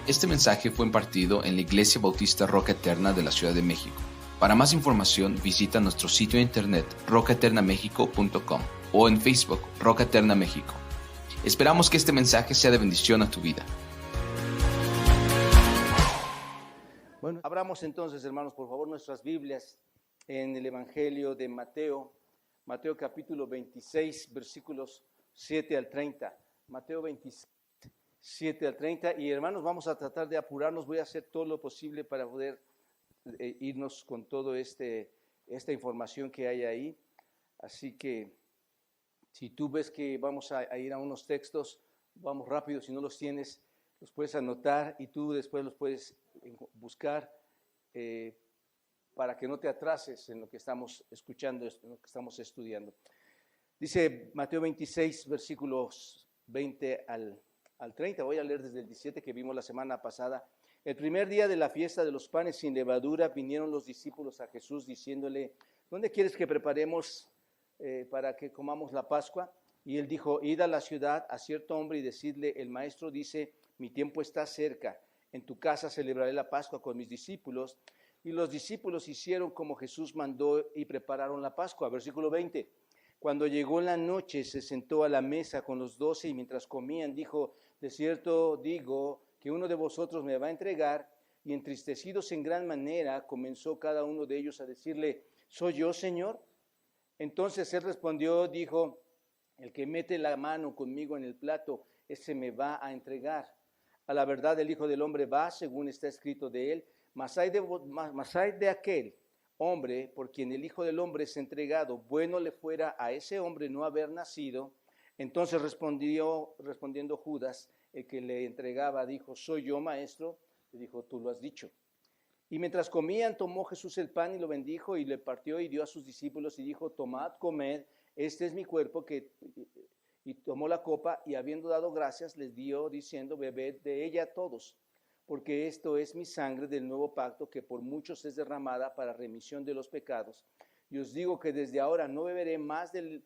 Este mensaje fue impartido en la Iglesia Bautista Roca Eterna de la Ciudad de México. Para más información, visita nuestro sitio de internet rocaeternamexico.com o en Facebook Roca Eterna México. Esperamos que este mensaje sea de bendición a tu vida. Bueno, abramos entonces, hermanos, por favor, nuestras Biblias en el Evangelio de Mateo, Mateo capítulo 26, versículos 7 al 30. Mateo 26, 7 al 30. Y hermanos, vamos a tratar de apurarnos. Voy a hacer todo lo posible para poder irnos con todo esta información que hay ahí. Así que si tú ves que vamos a ir a unos textos, vamos rápido. Si no los tienes, los puedes anotar y tú después los puedes buscar para que no te atrases en lo que estamos escuchando, en lo que estamos estudiando. Dice Mateo 26, versículos 20 al 30. Voy a leer desde el 17 que vimos la semana pasada. El primer día de la fiesta de los panes sin levadura vinieron los discípulos a Jesús diciéndole: ¿dónde quieres que preparemos para que comamos la Pascua? Y él dijo: id a la ciudad a cierto hombre y decidle: el maestro dice, mi tiempo está cerca, en tu casa celebraré la Pascua con mis discípulos. Y los discípulos hicieron como Jesús mandó y prepararon la Pascua. Versículo 20. Cuando llegó la noche, se sentó a la mesa con los 12 y mientras comían dijo: de cierto digo que uno de vosotros me va a entregar. Y entristecidos en gran manera, comenzó cada uno de ellos a decirle: ¿soy yo, Señor? Entonces él respondió, dijo: el que mete la mano conmigo en el plato, ese me va a entregar. A la verdad, el Hijo del Hombre va, según está escrito de él, mas hay de aquel hombre por quien el Hijo del Hombre es entregado. Bueno le fuera a ese hombre no haber nacido. Entonces respondiendo Judas, el que le entregaba, dijo: ¿soy yo, maestro? Le dijo: tú lo has dicho. Y mientras comían, tomó Jesús el pan y lo bendijo y le partió y dio a sus discípulos y dijo: tomad, comed, este es mi cuerpo. Y tomó la copa y habiendo dado gracias les dio diciendo: bebed de ella todos, porque esto es mi sangre del nuevo pacto que por muchos es derramada para remisión de los pecados. Y os digo que desde ahora no beberé más de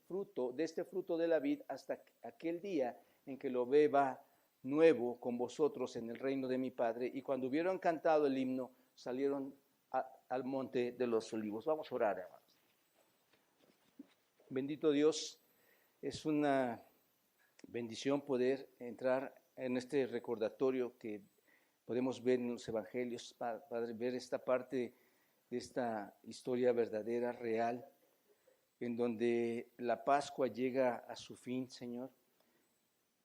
este fruto de la vid hasta aquel día en que lo beba nuevo con vosotros en el reino de mi Padre. Y cuando hubieron cantado el himno, salieron al monte de los olivos. Vamos a orar, hermanos. Bendito Dios, es una bendición poder entrar en este recordatorio que podemos ver en los evangelios, Padre, ver esta parte de esta historia verdadera, real, en donde la Pascua llega a su fin, Señor,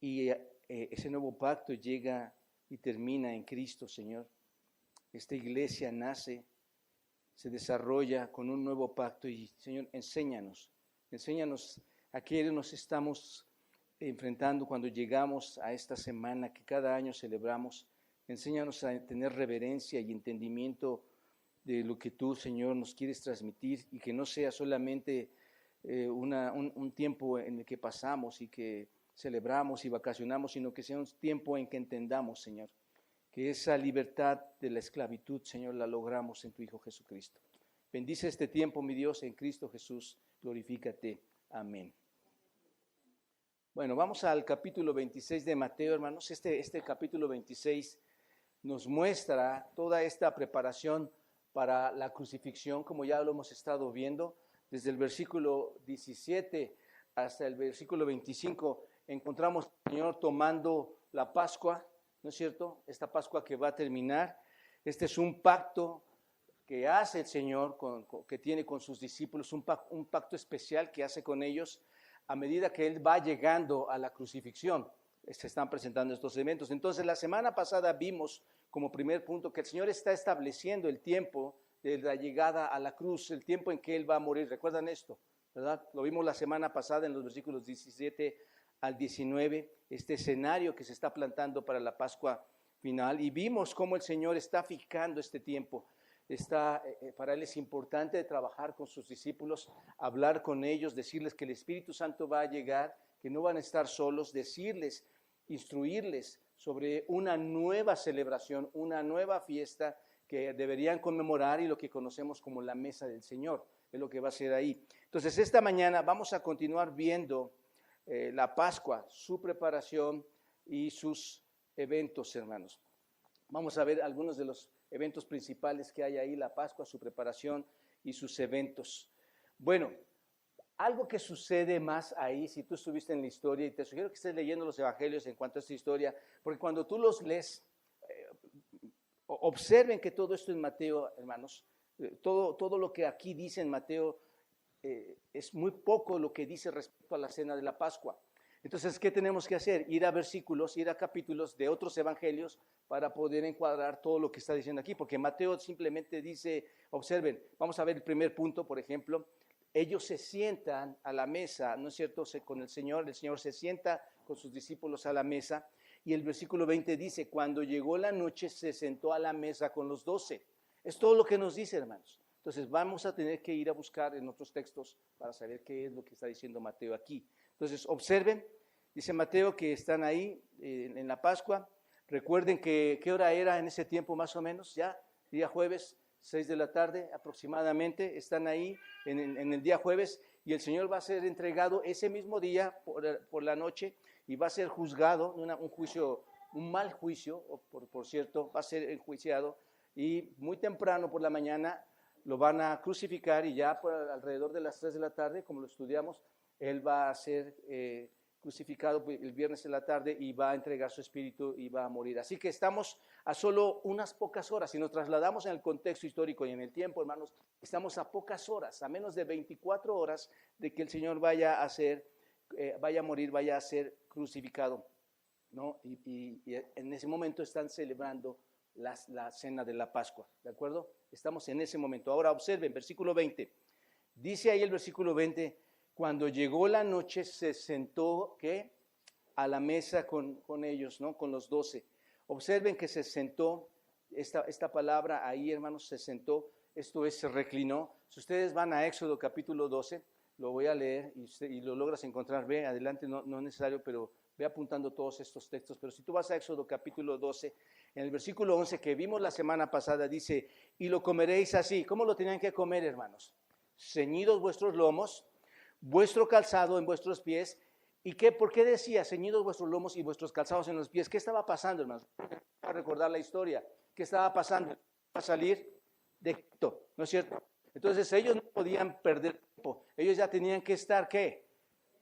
y ese nuevo pacto llega y termina en Cristo, Señor. Esta iglesia nace, se desarrolla con un nuevo pacto y, Señor, enséñanos a qué nos estamos enfrentando cuando llegamos a esta semana que cada año celebramos. Enséñanos a tener reverencia y entendimiento de lo que tú, Señor, nos quieres transmitir y que no sea solamente un tiempo en el que pasamos y que celebramos y vacacionamos, sino que sea un tiempo en que entendamos, Señor, que esa libertad de la esclavitud, Señor, la logramos en tu Hijo Jesucristo. Bendice este tiempo, mi Dios, en Cristo Jesús, glorifícate. Amén. Bueno, vamos al capítulo 26 de Mateo, hermanos. Este capítulo 26 nos muestra toda esta preparación para la crucifixión, como ya lo hemos estado viendo. Desde el versículo 17 hasta el versículo 25 encontramos al Señor tomando la Pascua, ¿no es cierto? Esta Pascua que va a terminar. Este es un pacto que hace el Señor, que tiene con sus discípulos, un pacto especial que hace con ellos a medida que Él va llegando a la crucifixión. Se están presentando estos eventos. Entonces, la semana pasada vimos como primer punto que el Señor está estableciendo el tiempo de la llegada a la cruz, el tiempo en que Él va a morir. ¿Recuerdan esto? ¿Verdad? Lo vimos la semana pasada en los versículos 17 al 19, este escenario que se está plantando para la Pascua final. Y vimos cómo el Señor está fijando este tiempo. Para Él es importante trabajar con sus discípulos, hablar con ellos, decirles que el Espíritu Santo va a llegar, que no van a estar solos, decirles, instruirles sobre una nueva celebración, una nueva fiesta que deberían conmemorar y lo que conocemos como la mesa del Señor, es lo que va a ser ahí. Entonces, esta mañana vamos a continuar viendo la Pascua, su preparación y sus eventos, hermanos. Vamos a ver algunos de los eventos principales que hay ahí, la Pascua, su preparación y sus eventos. Bueno, algo que sucede más ahí, si tú estuviste en la historia, y te sugiero que estés leyendo los evangelios en cuanto a esta historia, porque cuando tú los lees, observen que todo esto en Mateo, hermanos, todo lo que aquí dice en Mateo es muy poco lo que dice respecto a la cena de la Pascua. Entonces, ¿qué tenemos que hacer? Ir a versículos, ir a capítulos de otros evangelios para poder encuadrar todo lo que está diciendo aquí, porque Mateo simplemente dice, observen, vamos a ver el primer punto, por ejemplo, ellos se sientan a la mesa, ¿no es cierto?, con el Señor se sienta con sus discípulos a la mesa, y el versículo 20 dice, cuando llegó la noche se sentó a la mesa con los 12. Es todo lo que nos dice, hermanos. Entonces vamos a tener que ir a buscar en otros textos para saber qué es lo que está diciendo Mateo aquí. Entonces observen, dice Mateo que están ahí en la Pascua. Recuerden que qué hora era en ese tiempo más o menos, ya, día jueves, 6 de la tarde aproximadamente, están ahí en el día jueves y el Señor va a ser entregado ese mismo día por la noche y va a ser juzgado, un juicio, un mal juicio, por cierto, va a ser enjuiciado y muy temprano por la mañana lo van a crucificar y ya por alrededor de las 3 de la tarde, como lo estudiamos, Él va a ser crucificado el viernes en la tarde y va a entregar su espíritu y va a morir. Así que estamos a solo unas pocas horas. Si nos trasladamos en el contexto histórico y en el tiempo, hermanos, estamos a pocas horas, a menos de 24 horas de que el Señor vaya a morir, vaya a ser crucificado, ¿no? Y en ese momento están celebrando la cena de la Pascua, ¿de acuerdo? Estamos en ese momento. Ahora observen, versículo 20. Dice ahí el versículo 20, cuando llegó la noche se sentó, ¿qué? A la mesa con ellos, ¿no? Con los 12. Observen que se sentó, esta palabra ahí, hermanos, se sentó, esto es, se reclinó. Si ustedes van a Éxodo capítulo 12, lo voy a leer y lo logras encontrar, ve, adelante, no es necesario, pero ve apuntando todos estos textos. Pero si tú vas a Éxodo capítulo 12, en el versículo 11 que vimos la semana pasada, dice, y lo comeréis así. ¿Cómo lo tenían que comer, hermanos? Ceñidos vuestros lomos, vuestro calzado en vuestros pies. ¿Y por qué decía ceñidos vuestros lomos y vuestros calzados en los pies? ¿Qué estaba pasando, hermanos? Para recordar la historia. ¿Qué estaba pasando? Para salir de Egipto, ¿no es cierto? Entonces ellos no podían perder tiempo. Ellos ya tenían que estar, ¿qué?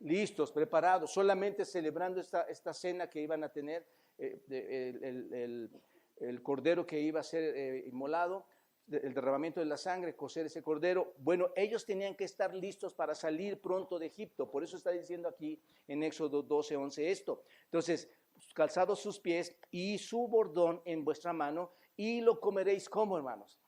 Listos, preparados, solamente celebrando esta cena que iban a tener, el cordero que iba a ser inmolado, el derramamiento de la sangre, cocer ese cordero. Bueno, ellos tenían que estar listos para salir pronto de Egipto. Por eso está diciendo aquí en Éxodo 12, 11 esto. Entonces, calzados sus pies y su bordón en vuestra mano y lo comeréis como, hermanos.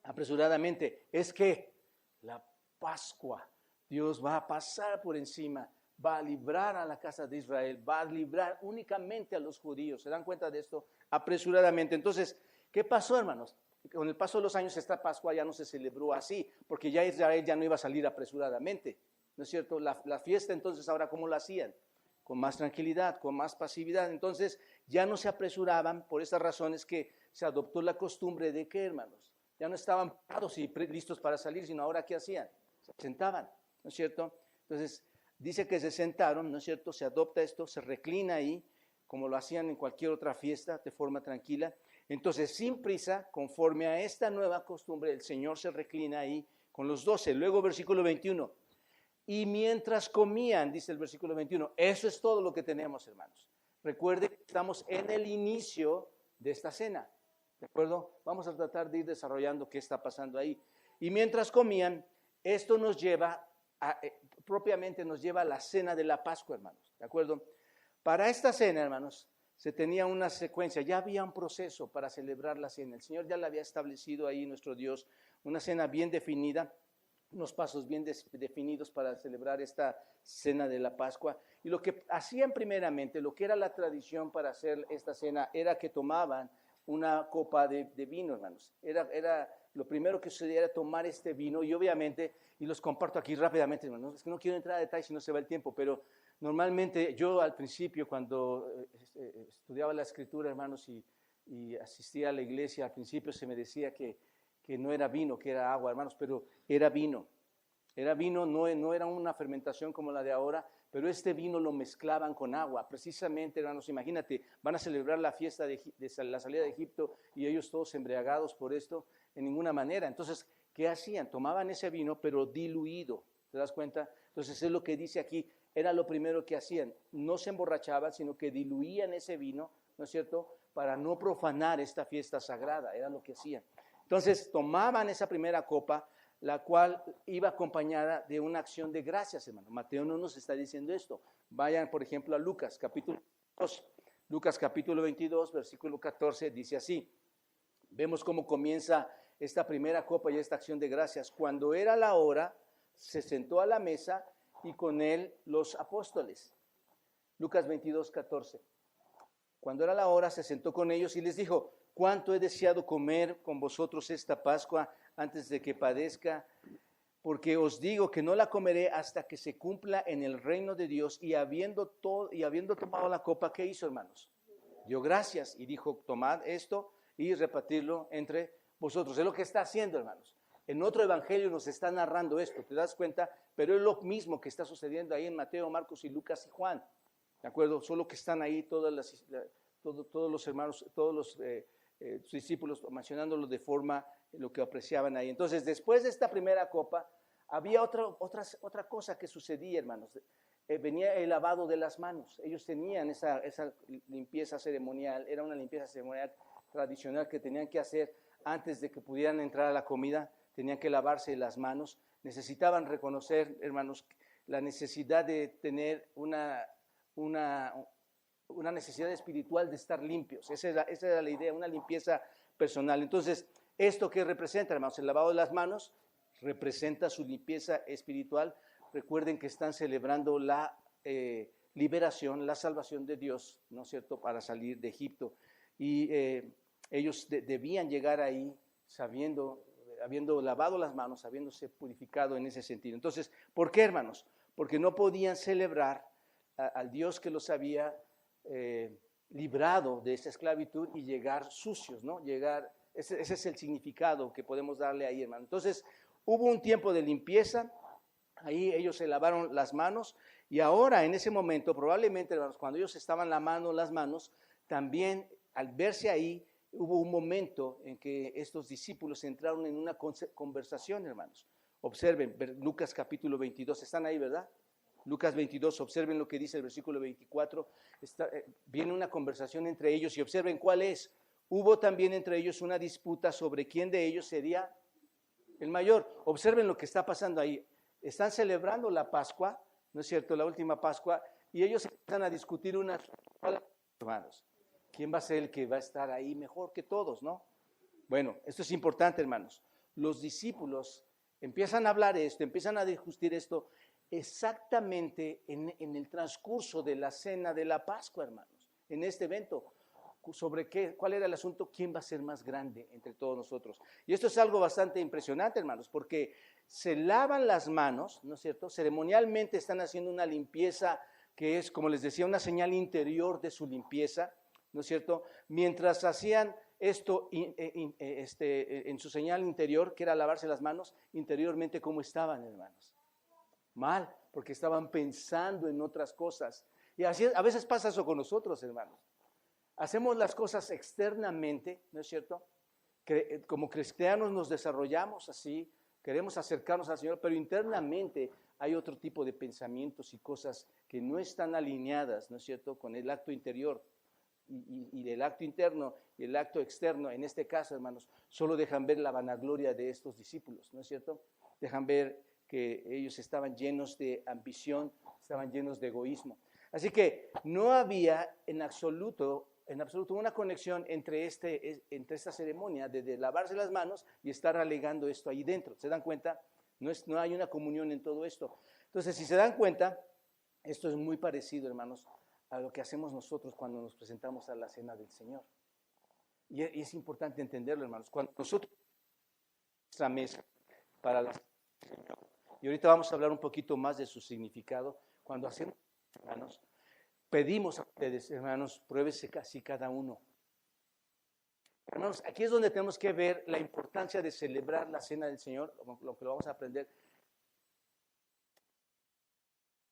Apresuradamente. Es que la Pascua, Dios va a pasar por encima, va a librar a la casa de Israel, va a librar únicamente a los judíos. ¿Se dan cuenta de esto? Apresuradamente. Entonces, ¿qué pasó, hermanos? Con el paso de los años esta Pascua ya no se celebró así, porque ya Israel ya no iba a salir apresuradamente, ¿no es cierto? La fiesta entonces ahora ¿cómo la hacían? Con más tranquilidad, con más pasividad. Entonces ya no se apresuraban, por esas razones que se adoptó la costumbre de que, hermanos, ya no estaban parados y listos para salir, sino ahora ¿qué hacían? Se sentaban, ¿no es cierto? Entonces dice que se sentaron, ¿no es cierto? Se adopta esto, se reclina ahí, como lo hacían en cualquier otra fiesta, de forma tranquila. Entonces, sin prisa, conforme a esta nueva costumbre, el Señor se reclina ahí con los 12. Luego, versículo 21. Y mientras comían, dice el versículo 21, eso es todo lo que tenemos, hermanos. Recuerden que estamos en el inicio de esta cena, ¿de acuerdo? Vamos a tratar de ir desarrollando qué está pasando ahí. Y mientras comían, esto nos lleva, propiamente nos lleva a la cena de la Pascua, hermanos, ¿de acuerdo? Para esta cena, hermanos, se tenía una secuencia, ya había un proceso para celebrar la cena. El Señor ya la había establecido ahí, nuestro Dios, una cena bien definida, unos pasos bien definidos para celebrar esta cena de la Pascua. Y lo que hacían primeramente, lo que era la tradición para hacer esta cena, era que tomaban una copa de vino, hermanos. Era lo primero que sucedía era tomar este vino y obviamente, y los comparto aquí rápidamente, hermanos, es que no quiero entrar a detalles si no se va el tiempo, pero normalmente yo al principio cuando estudiaba la Escritura, hermanos, y asistía a la iglesia, al principio se me decía que no era vino, que era agua, hermanos, pero era vino. Era vino, no era una fermentación como la de ahora, pero este vino lo mezclaban con agua. Precisamente, hermanos, imagínate, van a celebrar la fiesta de la salida de Egipto y ellos todos embriagados por esto, en ninguna manera. Entonces, ¿qué hacían? Tomaban ese vino, pero diluido, ¿te das cuenta? Entonces, es lo que dice aquí, era lo primero que hacían. No se emborrachaban, sino que diluían ese vino, ¿no es cierto?, para no profanar esta fiesta sagrada, era lo que hacían. Entonces, tomaban esa primera copa, la cual iba acompañada de una acción de gracias, hermano. Mateo no nos está diciendo esto. Vayan, por ejemplo, a Lucas, capítulo 2. Lucas, capítulo 22, versículo 14, dice así. Vemos cómo comienza esta primera copa y esta acción de gracias. Cuando era la hora, se sentó a la mesa y con él los apóstoles. Lucas 22, 14. Cuando era la hora, se sentó con ellos y les dijo, cuánto he deseado comer con vosotros esta Pascua antes de que padezca, porque os digo que no la comeré hasta que se cumpla en el reino de Dios. Y habiendo tomado la copa, ¿qué hizo, hermanos? Dio gracias y dijo, tomad esto y repartirlo entre vosotros. Es lo que está haciendo, hermanos. En otro evangelio nos está narrando esto, ¿te das cuenta? Pero es lo mismo que está sucediendo ahí en Mateo, Marcos y Lucas y Juan, ¿de acuerdo? Solo que están ahí todos los hermanos, todos los sus discípulos mencionándolo de forma lo que apreciaban ahí. Entonces, después de esta primera copa, había otra cosa que sucedía, hermanos. Venía el lavado de las manos. Ellos tenían esa limpieza ceremonial, era una limpieza ceremonial tradicional que tenían que hacer antes de que pudieran entrar a la comida, tenían que lavarse las manos. Necesitaban reconocer, hermanos, la necesidad de tener una necesidad espiritual de estar limpios. Esa era la idea, una limpieza personal. Entonces, ¿esto qué representa, hermanos? El lavado de las manos representa su limpieza espiritual. Recuerden que están celebrando la liberación, la salvación de Dios, ¿no es cierto?, para salir de Egipto. Y ellos debían llegar ahí habiendo lavado las manos, habiéndose purificado en ese sentido. Entonces, ¿por qué, hermanos? Porque no podían celebrar al Dios que los había librado de esa esclavitud y llegar sucios, ¿no? Ese es el significado que podemos darle ahí, hermano. Entonces, hubo un tiempo de limpieza, ahí ellos se lavaron las manos y ahora en ese momento, probablemente, hermanos, cuando ellos estaban lavando las manos, también al verse ahí, hubo un momento en que estos discípulos entraron en una conversación, hermanos. Observen, Lucas capítulo 22, están ahí, ¿verdad? Lucas 22, observen lo que dice el versículo 24, viene una conversación entre ellos y observen cuál es. Hubo también entre ellos una disputa sobre quién de ellos sería el mayor. Observen lo que está pasando ahí. Están celebrando la Pascua, ¿no es cierto?, la última Pascua, y ellos empiezan a discutir hermanos, ¿quién va a ser el que va a estar ahí mejor que todos, no? Bueno, esto es importante, hermanos. Los discípulos empiezan a hablar esto, empiezan a discutir esto, exactamente en el transcurso de la cena de la Pascua, hermanos, en este evento, sobre cuál era el asunto, quién va a ser más grande entre todos nosotros. Y esto es algo bastante impresionante, hermanos, porque se lavan las manos, ¿no es cierto? Ceremonialmente están haciendo una limpieza que es, como les decía, una señal interior de su limpieza, ¿no es cierto? Mientras hacían esto en su señal interior, que era lavarse las manos, interiormente, ¿cómo estaban, hermanos? Mal, porque estaban pensando en otras cosas. Y así a veces pasa eso con nosotros, hermanos. Hacemos las cosas externamente, ¿no es cierto? Como cristianos nos desarrollamos así, queremos acercarnos al Señor, pero internamente hay otro tipo de pensamientos y cosas que no están alineadas, ¿no es cierto?, con el acto interior. Y el acto interno y el acto externo, en este caso, hermanos, solo dejan ver la vanagloria de estos discípulos, ¿no es cierto? Dejan ver que ellos estaban llenos de ambición, estaban llenos de egoísmo. Así que no había en absoluto una conexión entre esta ceremonia de lavarse las manos y estar alegando esto ahí dentro. ¿Se dan cuenta? No hay una comunión en todo esto. Entonces, si se dan cuenta, esto es muy parecido, hermanos, a lo que hacemos nosotros cuando nos presentamos a la cena del Señor. Y es importante entenderlo, hermanos. Cuando nosotros nuestra mesa para la cena del Señor, y ahorita vamos a hablar un poquito más de su significado, cuando hacemos, hermanos, pedimos a ustedes, hermanos, pruébese casi cada uno. Hermanos, aquí es donde tenemos que ver la importancia de celebrar la cena del Señor, lo que lo vamos a aprender.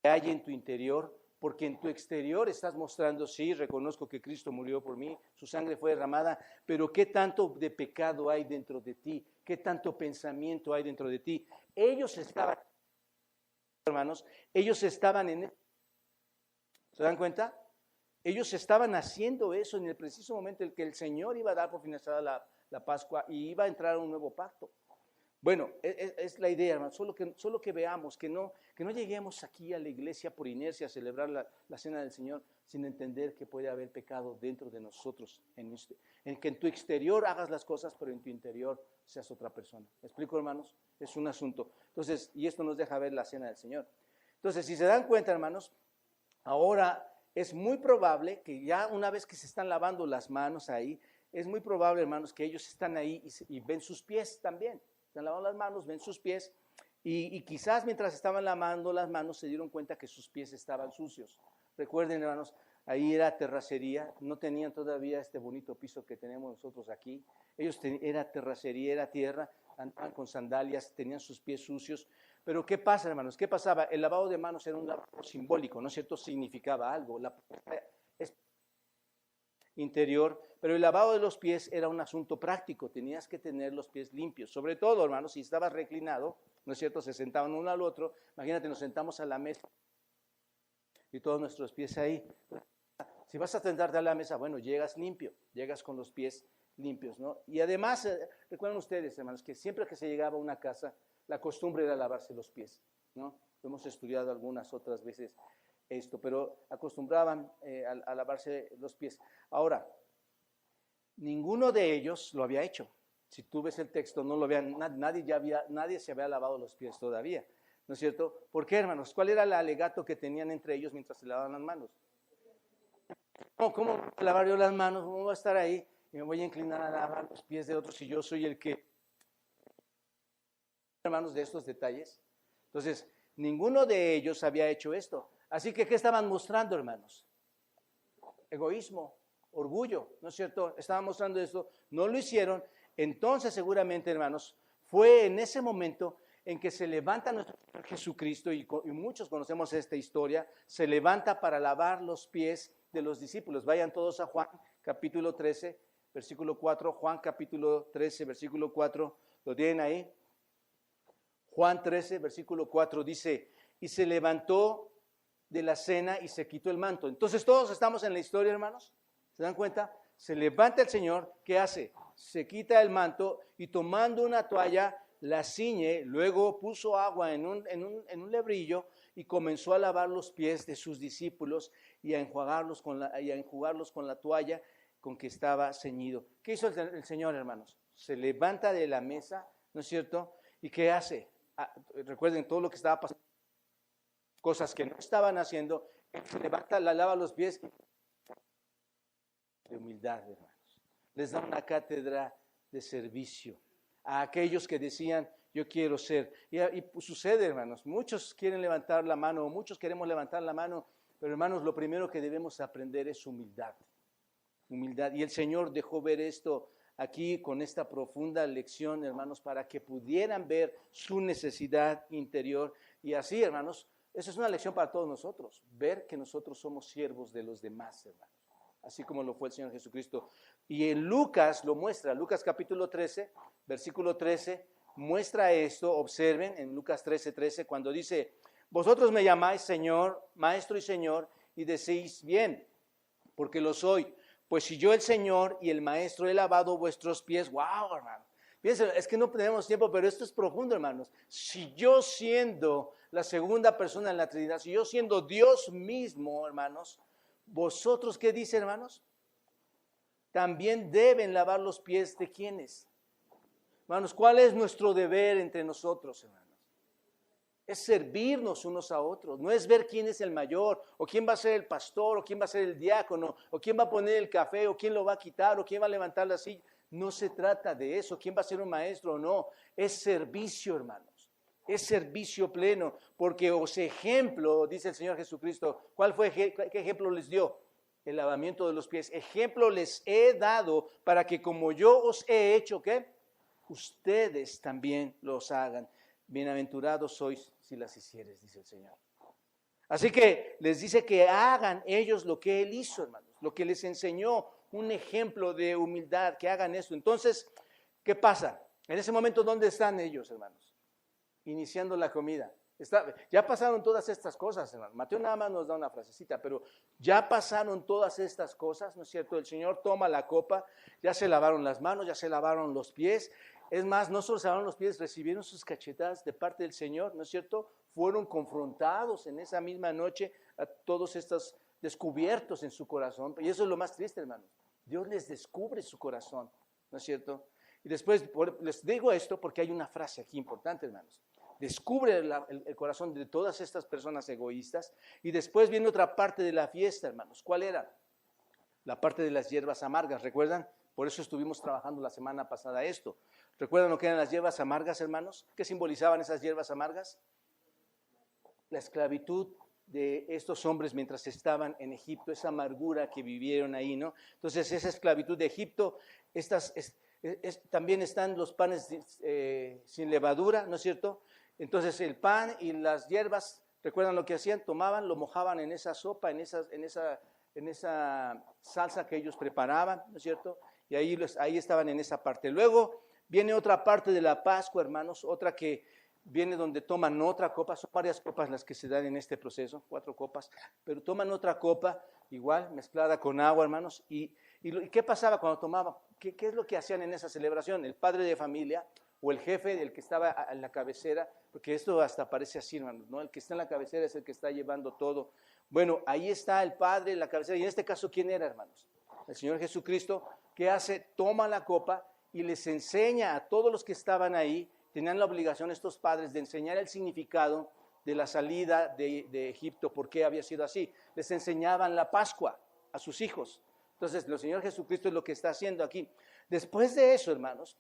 que hay en tu interior, porque en tu exterior estás mostrando, sí, reconozco que Cristo murió por mí, su sangre fue derramada, pero ¿qué tanto de pecado hay dentro de ti? ¿Qué tanto pensamiento hay dentro de ti? Ellos estaban, hermanos, ellos estaban en... ¿Se dan cuenta? Ellos estaban haciendo eso en el preciso momento en el que el Señor iba a dar por finalizada la Pascua y iba a entrar a un nuevo pacto. Bueno, es la idea, hermano, solo que veamos, que no lleguemos aquí a la iglesia por inercia a celebrar la cena del Señor sin entender que puede haber pecado dentro de nosotros, en que en tu exterior hagas las cosas, pero en tu interior seas otra persona. ¿Me explico, hermanos? Es un asunto. Entonces, y esto nos deja ver la cena del Señor. Entonces, si se dan cuenta, hermanos, ahora es muy probable que ya una vez que se están lavando las manos ahí, es muy probable, hermanos, que ellos están ahí y ven sus pies también. Están lavando las manos, ven sus pies y quizás mientras estaban lavando las manos se dieron cuenta que sus pies estaban sucios. Recuerden, hermanos, ahí era terracería, no tenían todavía este bonito piso que tenemos nosotros aquí. Ellos era terracería, era tierra, andaban con sandalias, tenían sus pies sucios. Pero ¿qué pasa, hermanos? ¿Qué pasaba? El lavado de manos era un lavado simbólico, ¿no es cierto? Significaba algo. Interior, pero el lavado de los pies era un asunto práctico, tenías que tener los pies limpios, sobre todo, hermanos, si estabas reclinado, ¿no es cierto? Se sentaban uno al otro, imagínate, nos sentamos a la mesa y todos nuestros pies ahí. Si vas a sentarte a la mesa, bueno, llegas limpio, llegas con los pies limpios, ¿no? Y además, recuerden ustedes, hermanos, que siempre que se llegaba a una casa, la costumbre era lavarse los pies, ¿no? Lo hemos estudiado algunas otras veces esto, pero acostumbraban a lavarse los pies. Ahora, ninguno de ellos lo había hecho. Si tú ves el texto, no lo habían, nadie se había lavado los pies todavía, ¿no es cierto? ¿Por qué, hermanos? ¿Cuál era el alegato que tenían entre ellos mientras se lavaban las manos? ¿Cómo lavar yo las manos? ¿Cómo voy a estar ahí y me voy a inclinar a lavar los pies de otros si yo soy el que... Hermanos, de estos detalles. Entonces, ninguno de ellos había hecho esto. Así que, ¿qué estaban mostrando, hermanos? Egoísmo, orgullo, ¿no es cierto? Estaban mostrando esto, no lo hicieron. Entonces, seguramente, hermanos, fue en ese momento en que se levanta nuestro Señor Jesucristo, y muchos conocemos esta historia, se levanta para lavar los pies de los discípulos. Vayan todos a Juan, capítulo 13, versículo 4. Juan, capítulo 13, versículo 4. ¿Lo tienen ahí? Juan 13, versículo 4 dice, y se levantó de la cena y se quitó el manto. Entonces todos estamos en la historia, hermanos. ¿Se dan cuenta? Se levanta el Señor, ¿qué hace? Se quita el manto y tomando una toalla la ciñe, luego puso agua en un lebrillo y comenzó a lavar los pies de sus discípulos y a enjuagarlos con la toalla con que estaba ceñido. ¿Qué hizo el Señor, hermanos? Se levanta de la mesa, ¿no es cierto? ¿Y qué hace? Recuerden todo lo que estaba pasando, cosas que no estaban haciendo. Se levanta, lava los pies de humildad, hermanos. Les da una cátedra de servicio a aquellos que decían, yo quiero ser. Y sucede, hermanos, muchos quieren levantar la mano, muchos queremos levantar la mano, pero hermanos, lo primero que debemos aprender es humildad. Humildad. Y el Señor dejó ver esto aquí con esta profunda lección, hermanos, para que pudieran ver su necesidad interior. Y así, hermanos, esa es una lección para todos nosotros, ver que nosotros somos siervos de los demás, hermanos, así como lo fue el Señor Jesucristo. Y en Lucas lo muestra, Lucas capítulo 13, versículo 13, muestra esto. Observen en Lucas 13, cuando dice, vosotros me llamáis Señor, Maestro y Señor, y decís bien, porque lo soy. Pues si yo el Señor y el Maestro he lavado vuestros pies, wow, hermano. Fíjense, es que no tenemos tiempo, pero esto es profundo, hermanos. Si yo siendo la segunda persona en la Trinidad, si yo siendo Dios mismo, hermanos, vosotros, ¿qué dice, hermanos? También deben lavar los pies de ¿quiénes? Hermanos, ¿cuál es nuestro deber entre nosotros, hermanos? Es servirnos unos a otros, no es ver quién es el mayor, o quién va a ser el pastor, o quién va a ser el diácono, o quién va a poner el café, o quién lo va a quitar, o quién va a levantar la silla. No se trata de eso, quién va a ser un maestro o no, es servicio, hermanos, es servicio pleno, porque os ejemplo, dice el Señor Jesucristo, ¿qué ejemplo les dio? El lavamiento de los pies. Ejemplo les he dado para que como yo os he hecho, ¿qué? Ustedes también los hagan. Bienaventurados sois si las hicieres, dice el Señor. Así que les dice que hagan ellos lo que Él hizo, hermanos, lo que les enseñó, un ejemplo de humildad, que hagan eso. Entonces, ¿qué pasa? En ese momento, ¿dónde están ellos, hermanos? Iniciando la comida. Ya pasaron todas estas cosas, hermanos. Mateo nada más nos da una frasecita, pero ya pasaron todas estas cosas, ¿no es cierto? El Señor toma la copa, ya se lavaron las manos, ya se lavaron los pies. Es más, no solo se lavaron los pies, recibieron sus cachetadas de parte del Señor, ¿no es cierto? Fueron confrontados en esa misma noche a todos estos descubiertos en su corazón. Y eso es lo más triste, hermanos. Dios les descubre su corazón, ¿no es cierto? Y después, les digo esto porque hay una frase aquí importante, hermanos. Descubre el corazón de todas estas personas egoístas. Y después viene otra parte de la fiesta, hermanos. ¿Cuál era? La parte de las hierbas amargas, ¿recuerdan? Por eso estuvimos trabajando la semana pasada esto. ¿Recuerdan lo que eran las hierbas amargas, hermanos? ¿Qué simbolizaban esas hierbas amargas? La esclavitud de estos hombres mientras estaban en Egipto, esa amargura que vivieron ahí, ¿no? Entonces, esa esclavitud de Egipto, también están los panes sin levadura, ¿no es cierto? Entonces, el pan y las hierbas, ¿recuerdan lo que hacían? Tomaban, lo mojaban en esa sopa, en esa salsa que ellos preparaban, ¿no es cierto? Y ahí estaban en esa parte. Luego viene otra parte de la Pascua, hermanos, otra que viene donde toman otra copa, son varias copas las que se dan en este proceso, 4 copas, pero toman otra copa, igual, mezclada con agua, hermanos, y ¿qué pasaba cuando tomaban? ¿Qué es lo que hacían en esa celebración? El padre de familia o el jefe, el que estaba en la cabecera, porque esto hasta parece así, hermanos, ¿no? El que está en la cabecera es el que está llevando todo. Bueno, ahí está el padre en la cabecera, y en este caso, ¿quién era, hermanos? El Señor Jesucristo, ¿qué hace? Toma la copa y les enseña a todos los que estaban ahí. Tenían la obligación estos padres de enseñar el significado de la salida de Egipto, por qué había sido así. Les enseñaban la Pascua a sus hijos. Entonces, el Señor Jesucristo es lo que está haciendo aquí. Después de eso, hermanos,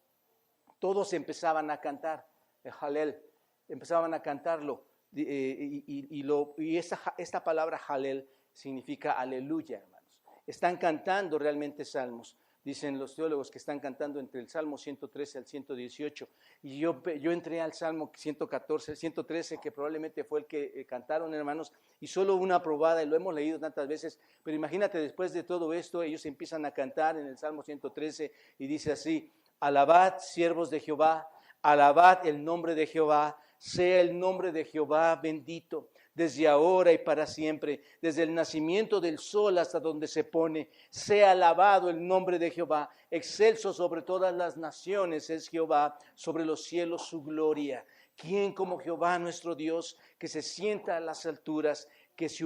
todos empezaban a cantar el Halel, empezaban a cantarlo. Y esta palabra Halel significa aleluya, hermanos. Están cantando realmente salmos. Dicen los teólogos que están cantando entre el Salmo 113 al 118. Y yo entré al Salmo 113, que probablemente fue el que cantaron, hermanos, y solo una probada, y lo hemos leído tantas veces. Pero imagínate, después de todo esto, ellos empiezan a cantar en el Salmo 113 y dice así: alabad, siervos de Jehová, alabad el nombre de Jehová, sea el nombre de Jehová bendito, desde ahora y para siempre, desde el nacimiento del sol hasta donde se pone. Sea alabado el nombre de Jehová, excelso sobre todas las naciones es Jehová, sobre los cielos su gloria. ¿Quién como Jehová nuestro Dios, que se sienta a las alturas, que se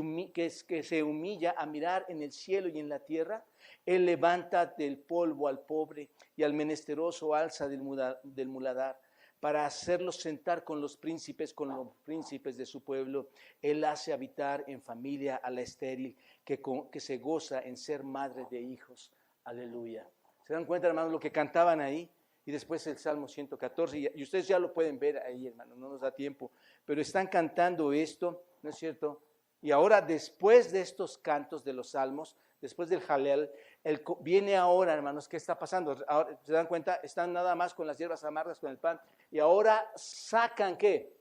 humilla a mirar en el cielo y en la tierra? Él levanta del polvo al pobre y al menesteroso alza del muladar, para hacerlos sentar con los príncipes de su pueblo. Él hace habitar en familia a la estéril, que se goza en ser madre de hijos. Aleluya. ¿Se dan cuenta, hermanos, lo que cantaban ahí? Y después el Salmo 114, y ustedes ya lo pueden ver ahí, hermanos, no nos da tiempo, pero están cantando esto, ¿no es cierto? Y ahora, después de estos cantos de los salmos, después del Halel, viene ahora, hermanos, ¿qué está pasando? Ahora, ¿se dan cuenta? Están nada más con las hierbas amargas, con el pan, y ahora sacan, ¿qué?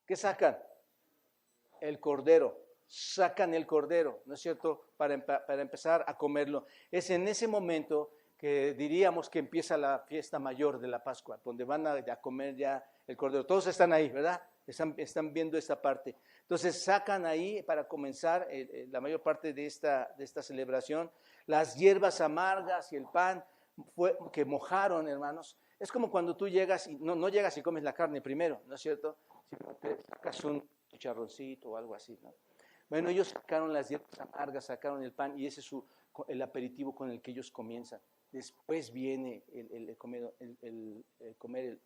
¿Qué sacan? El cordero. Sacan el cordero, ¿no es cierto? Para empezar a comerlo. Es en ese momento que diríamos que empieza la fiesta mayor de la Pascua, donde van a comer ya el cordero. Todos están ahí, ¿verdad? Están viendo esta parte. Entonces sacan ahí para comenzar la mayor parte de esta celebración las hierbas amargas y el pan que mojaron, hermanos. Es como cuando tú llegas y no llegas y comes la carne primero, ¿no es cierto? Sino te sacas un chicharroncito o algo así, ¿no? Bueno, ellos sacaron las hierbas amargas, sacaron el pan, y ese es el aperitivo con el que ellos comienzan. Después viene comer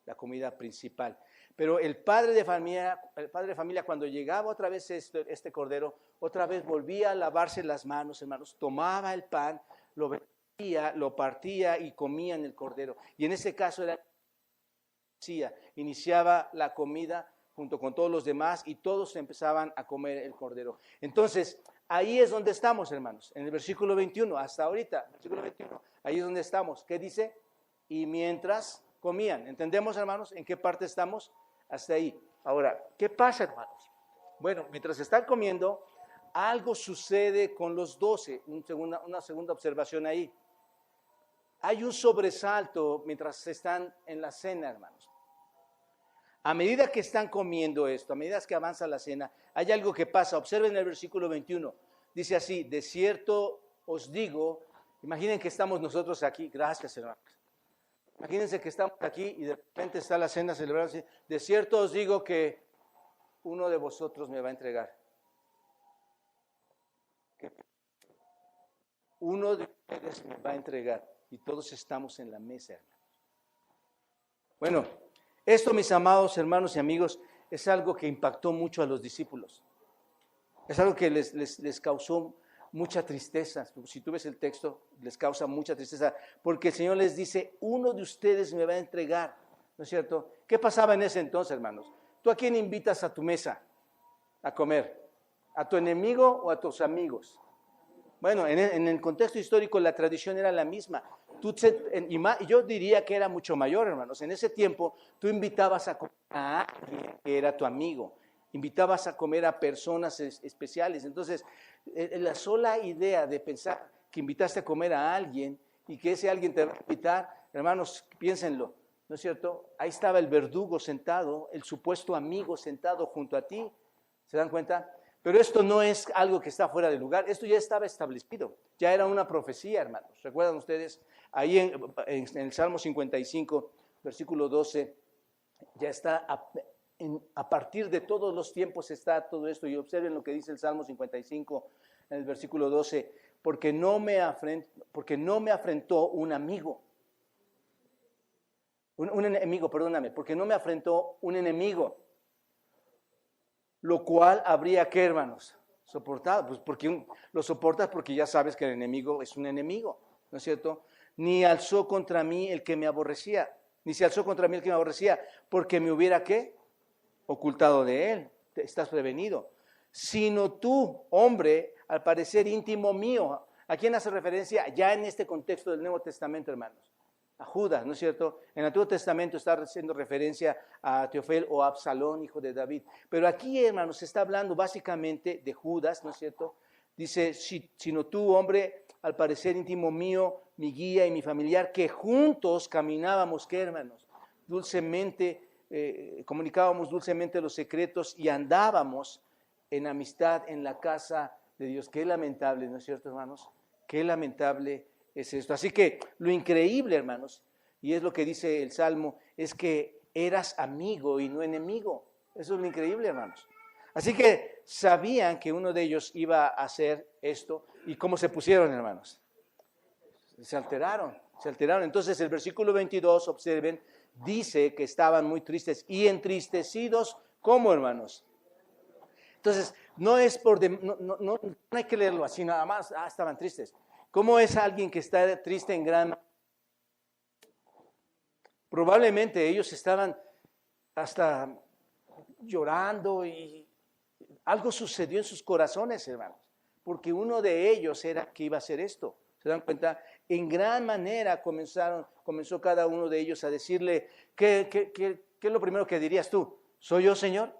la comida principal. Pero el padre de familia, cuando llegaba otra vez este cordero, otra vez volvía a lavarse las manos, hermanos, tomaba el pan, lo partía y comían el cordero. Y en ese caso iniciaba la comida junto con todos los demás, y todos empezaban a comer el cordero. Entonces, ahí es donde estamos, hermanos, en el versículo 21, hasta ahorita, versículo 21, ahí es donde estamos. ¿Qué dice? Y mientras comían. ¿Entendemos, hermanos, en qué parte estamos? Hasta ahí. Ahora, ¿qué pasa, hermanos? Bueno, mientras están comiendo, algo sucede con los 12. Una segunda observación ahí. Hay un sobresalto mientras están en la cena, hermanos. A medida que están comiendo esto, a medida que avanza la cena, hay algo que pasa. Observen el versículo 21. Dice así: de cierto os digo, imaginen que estamos nosotros aquí, gracias, hermanos. Imagínense que estamos aquí y de repente está la cena celebrada. De cierto os digo que uno de vosotros me va a entregar. Uno de ustedes me va a entregar. Y todos estamos en la mesa, hermanos. Bueno, esto, mis amados hermanos y amigos, es algo que impactó mucho a los discípulos. Es algo que les causó mucha tristeza. Si tú ves el texto, les causa mucha tristeza, porque el Señor les dice, uno de ustedes me va a entregar, ¿no es cierto? ¿Qué pasaba en ese entonces, hermanos? ¿Tú a quién invitas a tu mesa a comer? ¿A tu enemigo o a tus amigos? Bueno, en el contexto histórico la tradición era la misma. Yo diría que era mucho mayor, hermanos. En ese tiempo tú invitabas a comer a alguien que era tu amigo. Invitabas a comer a personas especiales. Entonces, la sola idea de pensar que invitaste a comer a alguien y que ese alguien te va a invitar, hermanos, piénsenlo, ¿no es cierto? Ahí estaba el verdugo sentado, el supuesto amigo sentado junto a ti. ¿Se dan cuenta? Pero esto no es algo que está fuera de lugar, esto ya estaba establecido, ya era una profecía, hermanos. ¿Recuerdan ustedes? Ahí en el Salmo 55, versículo 12, ya está, a partir de todos los tiempos está todo esto. Y observen lo que dice el Salmo 55, en el versículo 12, porque no me afrentó un amigo, un enemigo, perdóname, porque no me afrentó un enemigo. Lo cual habría que, hermanos, soportado. Pues porque lo soportas porque ya sabes que el enemigo es un enemigo, ¿no es cierto? Ni alzó contra mí el que me aborrecía, ni se alzó contra mí el que me aborrecía, porque me hubiera, ¿qué? Ocultado de él. Estás prevenido. Sino tú, hombre, al parecer íntimo mío. ¿A quién hace referencia? Ya en este contexto del Nuevo Testamento, hermanos. A Judas, ¿no es cierto? En el Antiguo Testamento está haciendo referencia a Teofel o a Absalón, hijo de David. Pero aquí, hermanos, se está hablando básicamente de Judas, ¿no es cierto? Dice, sino tú, hombre, al parecer íntimo mío, mi guía y mi familiar, que juntos caminábamos, ¿qué, hermanos? Dulcemente, comunicábamos dulcemente los secretos y andábamos en amistad en la casa de Dios. Qué lamentable, ¿no es cierto, hermanos? Qué lamentable es esto. Así que lo increíble, hermanos, y es lo que dice el Salmo, es que eras amigo y no enemigo. Eso es lo increíble, hermanos. Así que sabían que uno de ellos iba a hacer esto. ¿Y cómo se pusieron, hermanos? Se alteraron. Entonces el versículo 22, observen, dice que estaban muy tristes y entristecidos. ¿Cómo, hermanos? Entonces, no hay que leerlo así nada más. Estaban tristes. ¿Cómo es alguien que está triste en gran manera? Probablemente ellos estaban hasta llorando y algo sucedió en sus corazones, hermanos, porque uno de ellos era que iba a hacer esto. ¿Se dan cuenta? En gran manera comenzó cada uno de ellos a decirle, ¿qué es lo primero que dirías tú? ¿Soy yo, Señor?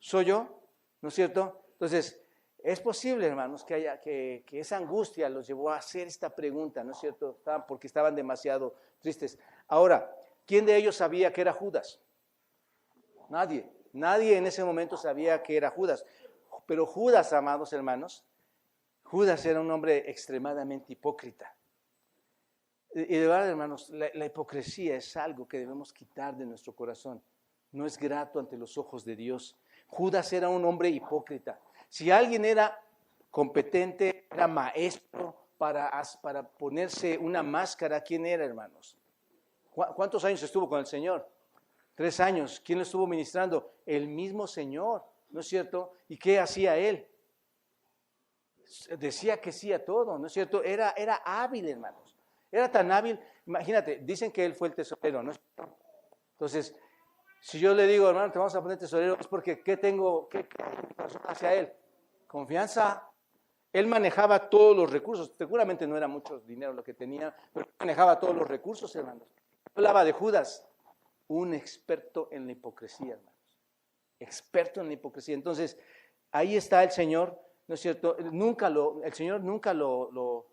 ¿Soy yo? ¿No es cierto? Entonces, es posible, hermanos, que esa angustia los llevó a hacer esta pregunta, ¿no es cierto? Porque estaban demasiado tristes. Ahora, ¿quién de ellos sabía que era Judas? Nadie en ese momento sabía que era Judas. Pero Judas, amados hermanos, Judas era un hombre extremadamente hipócrita. Y de verdad, hermanos, la hipocresía es algo que debemos quitar de nuestro corazón. No es grato ante los ojos de Dios. Judas era un hombre hipócrita. Si alguien era competente, era maestro para ponerse una máscara, ¿quién era, hermanos? ¿Cuántos años estuvo con el Señor? 3 años. ¿Quién lo estuvo ministrando? El mismo Señor, ¿no es cierto? ¿Y qué hacía él? Decía que sí a todo, ¿no es cierto? Era hábil, hermanos. Era tan hábil, imagínate, dicen que él fue el tesorero, ¿no es cierto? Entonces, si yo le digo, hermano, te vamos a poner tesorero, es porque ¿qué tengo hacia él? Confianza. Él manejaba todos los recursos. Seguramente no era mucho dinero lo que tenía, pero manejaba todos los recursos, hermanos. Hablaba de Judas, un experto en la hipocresía, hermanos. experto en la hipocresía. Entonces, ahí está el Señor, ¿no es cierto? El Señor nunca lo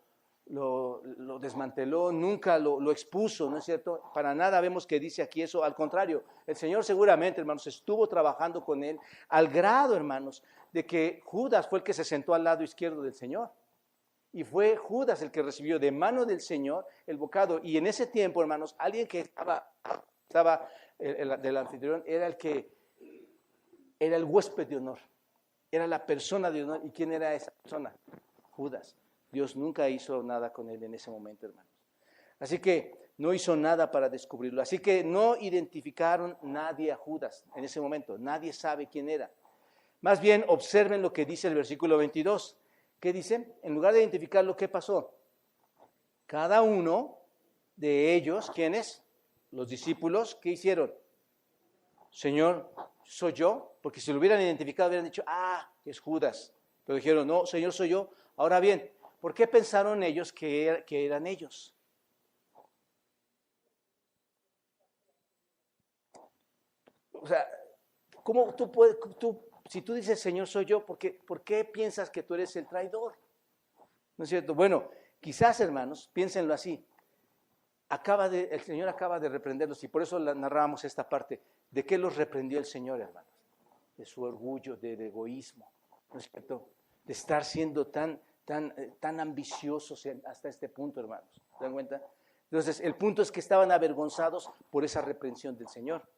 desmanteló, nunca lo expuso, ¿no es cierto? Para nada vemos que dice aquí eso, al contrario, el Señor seguramente, hermanos, estuvo trabajando con él al grado, hermanos, de que Judas fue el que se sentó al lado izquierdo del Señor. Y fue Judas el que recibió de mano del Señor el bocado. Y en ese tiempo, hermanos, alguien que estaba del anfitrión era el huésped de honor. Era la persona de honor. ¿Y quién era esa persona? Judas. Dios nunca hizo nada con él en ese momento, hermanos. Así que no hizo nada para descubrirlo. Así que no identificaron nadie a Judas en ese momento. Nadie sabe quién era. Más bien, observen lo que dice el versículo 22. ¿Qué dice? En lugar de identificarlo, ¿qué pasó? Cada uno de ellos, ¿quiénes? Los discípulos, ¿qué hicieron? Señor, ¿soy yo? Porque si lo hubieran identificado, hubieran dicho, es Judas. Pero dijeron, no, Señor, soy yo. Ahora bien, ¿por qué pensaron ellos que eran ellos? O sea, ¿cómo si tú dices, Señor, soy yo, ¿por qué piensas que tú eres el traidor? ¿No es cierto? Bueno, quizás, hermanos, piénsenlo así. El Señor acaba de reprenderlos y por eso narramos esta parte. ¿De qué los reprendió el Señor, hermanos? De su orgullo, del egoísmo, ¿no es cierto? De estar siendo tan ambiciosos hasta este punto, hermanos. ¿Se dan cuenta? Entonces, el punto es que estaban avergonzados por esa reprensión del Señor.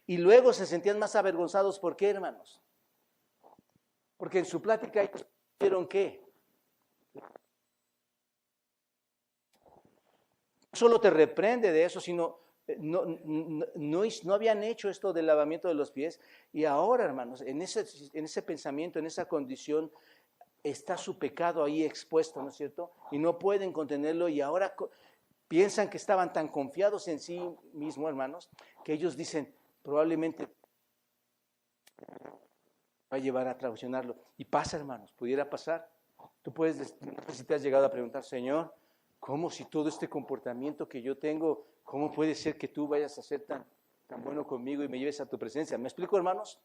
Y luego se sentían más avergonzados, ¿por qué, hermanos? Porque en su plática ellos dijeron ¿qué? No solo te reprende de eso, sino no habían hecho esto del lavamiento de los pies. Y ahora, hermanos, en ese pensamiento, en esa condición, está su pecado ahí expuesto, ¿no es cierto? Y no pueden contenerlo y ahora piensan que estaban tan confiados en sí mismos, hermanos, que ellos dicen, probablemente va a llevar a traicionarlo. Y pasa, hermanos, pudiera pasar. Tú puedes, no sé si te has llegado a preguntar, Señor, ¿cómo si todo este comportamiento que yo tengo, cómo puede ser que tú vayas a ser tan bueno conmigo y me lleves a tu presencia? ¿Me explico, hermanos?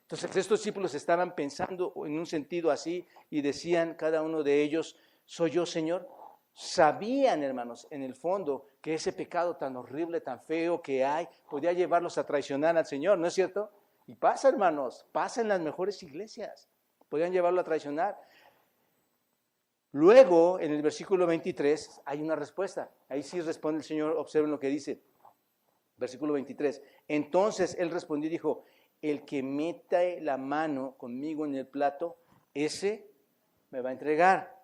Entonces estos discípulos estaban pensando en un sentido así y decían cada uno de ellos, ¿soy yo, Señor? Sabían, hermanos, en el fondo que ese pecado tan horrible, tan feo que hay, podía llevarlos a traicionar al Señor, ¿no es cierto? Y pasa, hermanos, pasa en las mejores iglesias, podían llevarlo a traicionar. Luego, en el versículo 23, hay una respuesta. Ahí sí responde el Señor, observen lo que dice. Versículo 23. Entonces él respondió y dijo, el que mete la mano conmigo en el plato, ese me va a entregar.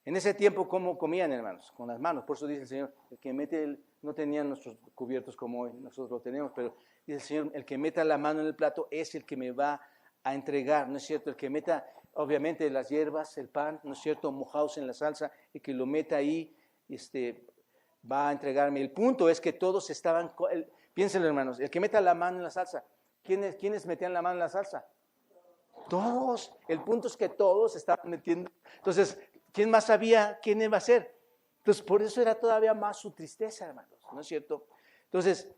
En ese tiempo, ¿cómo comían, hermanos? Con las manos. Por eso dice el Señor, el que mete, no tenían nuestros cubiertos como hoy, nosotros lo tenemos, pero dice el Señor, el que meta la mano en el plato es el que me va a entregar, ¿no es cierto? El que meta, obviamente, las hierbas, el pan, ¿no es cierto? Mojados en la salsa, y que lo meta ahí, va a entregarme. El punto es que todos estaban, piénsenlo, hermanos, el que meta la mano en la salsa, ¿quiénes metían la mano en la salsa? Todos. El punto es que todos estaban metiendo. Entonces, ¿quién más sabía quién iba a ser? Entonces, por eso era todavía más su tristeza, hermanos, ¿no es cierto? Entonces,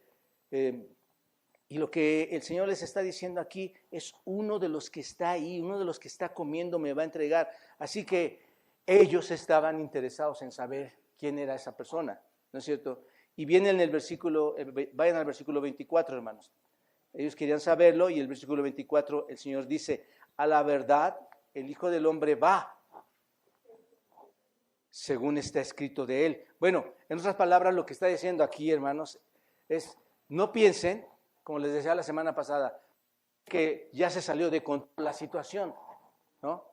y lo que el Señor les está diciendo aquí es uno de los que está ahí, uno de los que está comiendo me va a entregar. Así que ellos estaban interesados en saber quién era esa persona, ¿no es cierto? Y viene en el versículo, vayan al versículo 24, hermanos. Ellos querían saberlo y el versículo 24 el Señor dice, a la verdad el Hijo del Hombre va, según está escrito de él. Bueno, en otras palabras lo que está diciendo aquí, hermanos, es no piensen, como les decía la semana pasada, que ya se salió de control la situación, ¿no?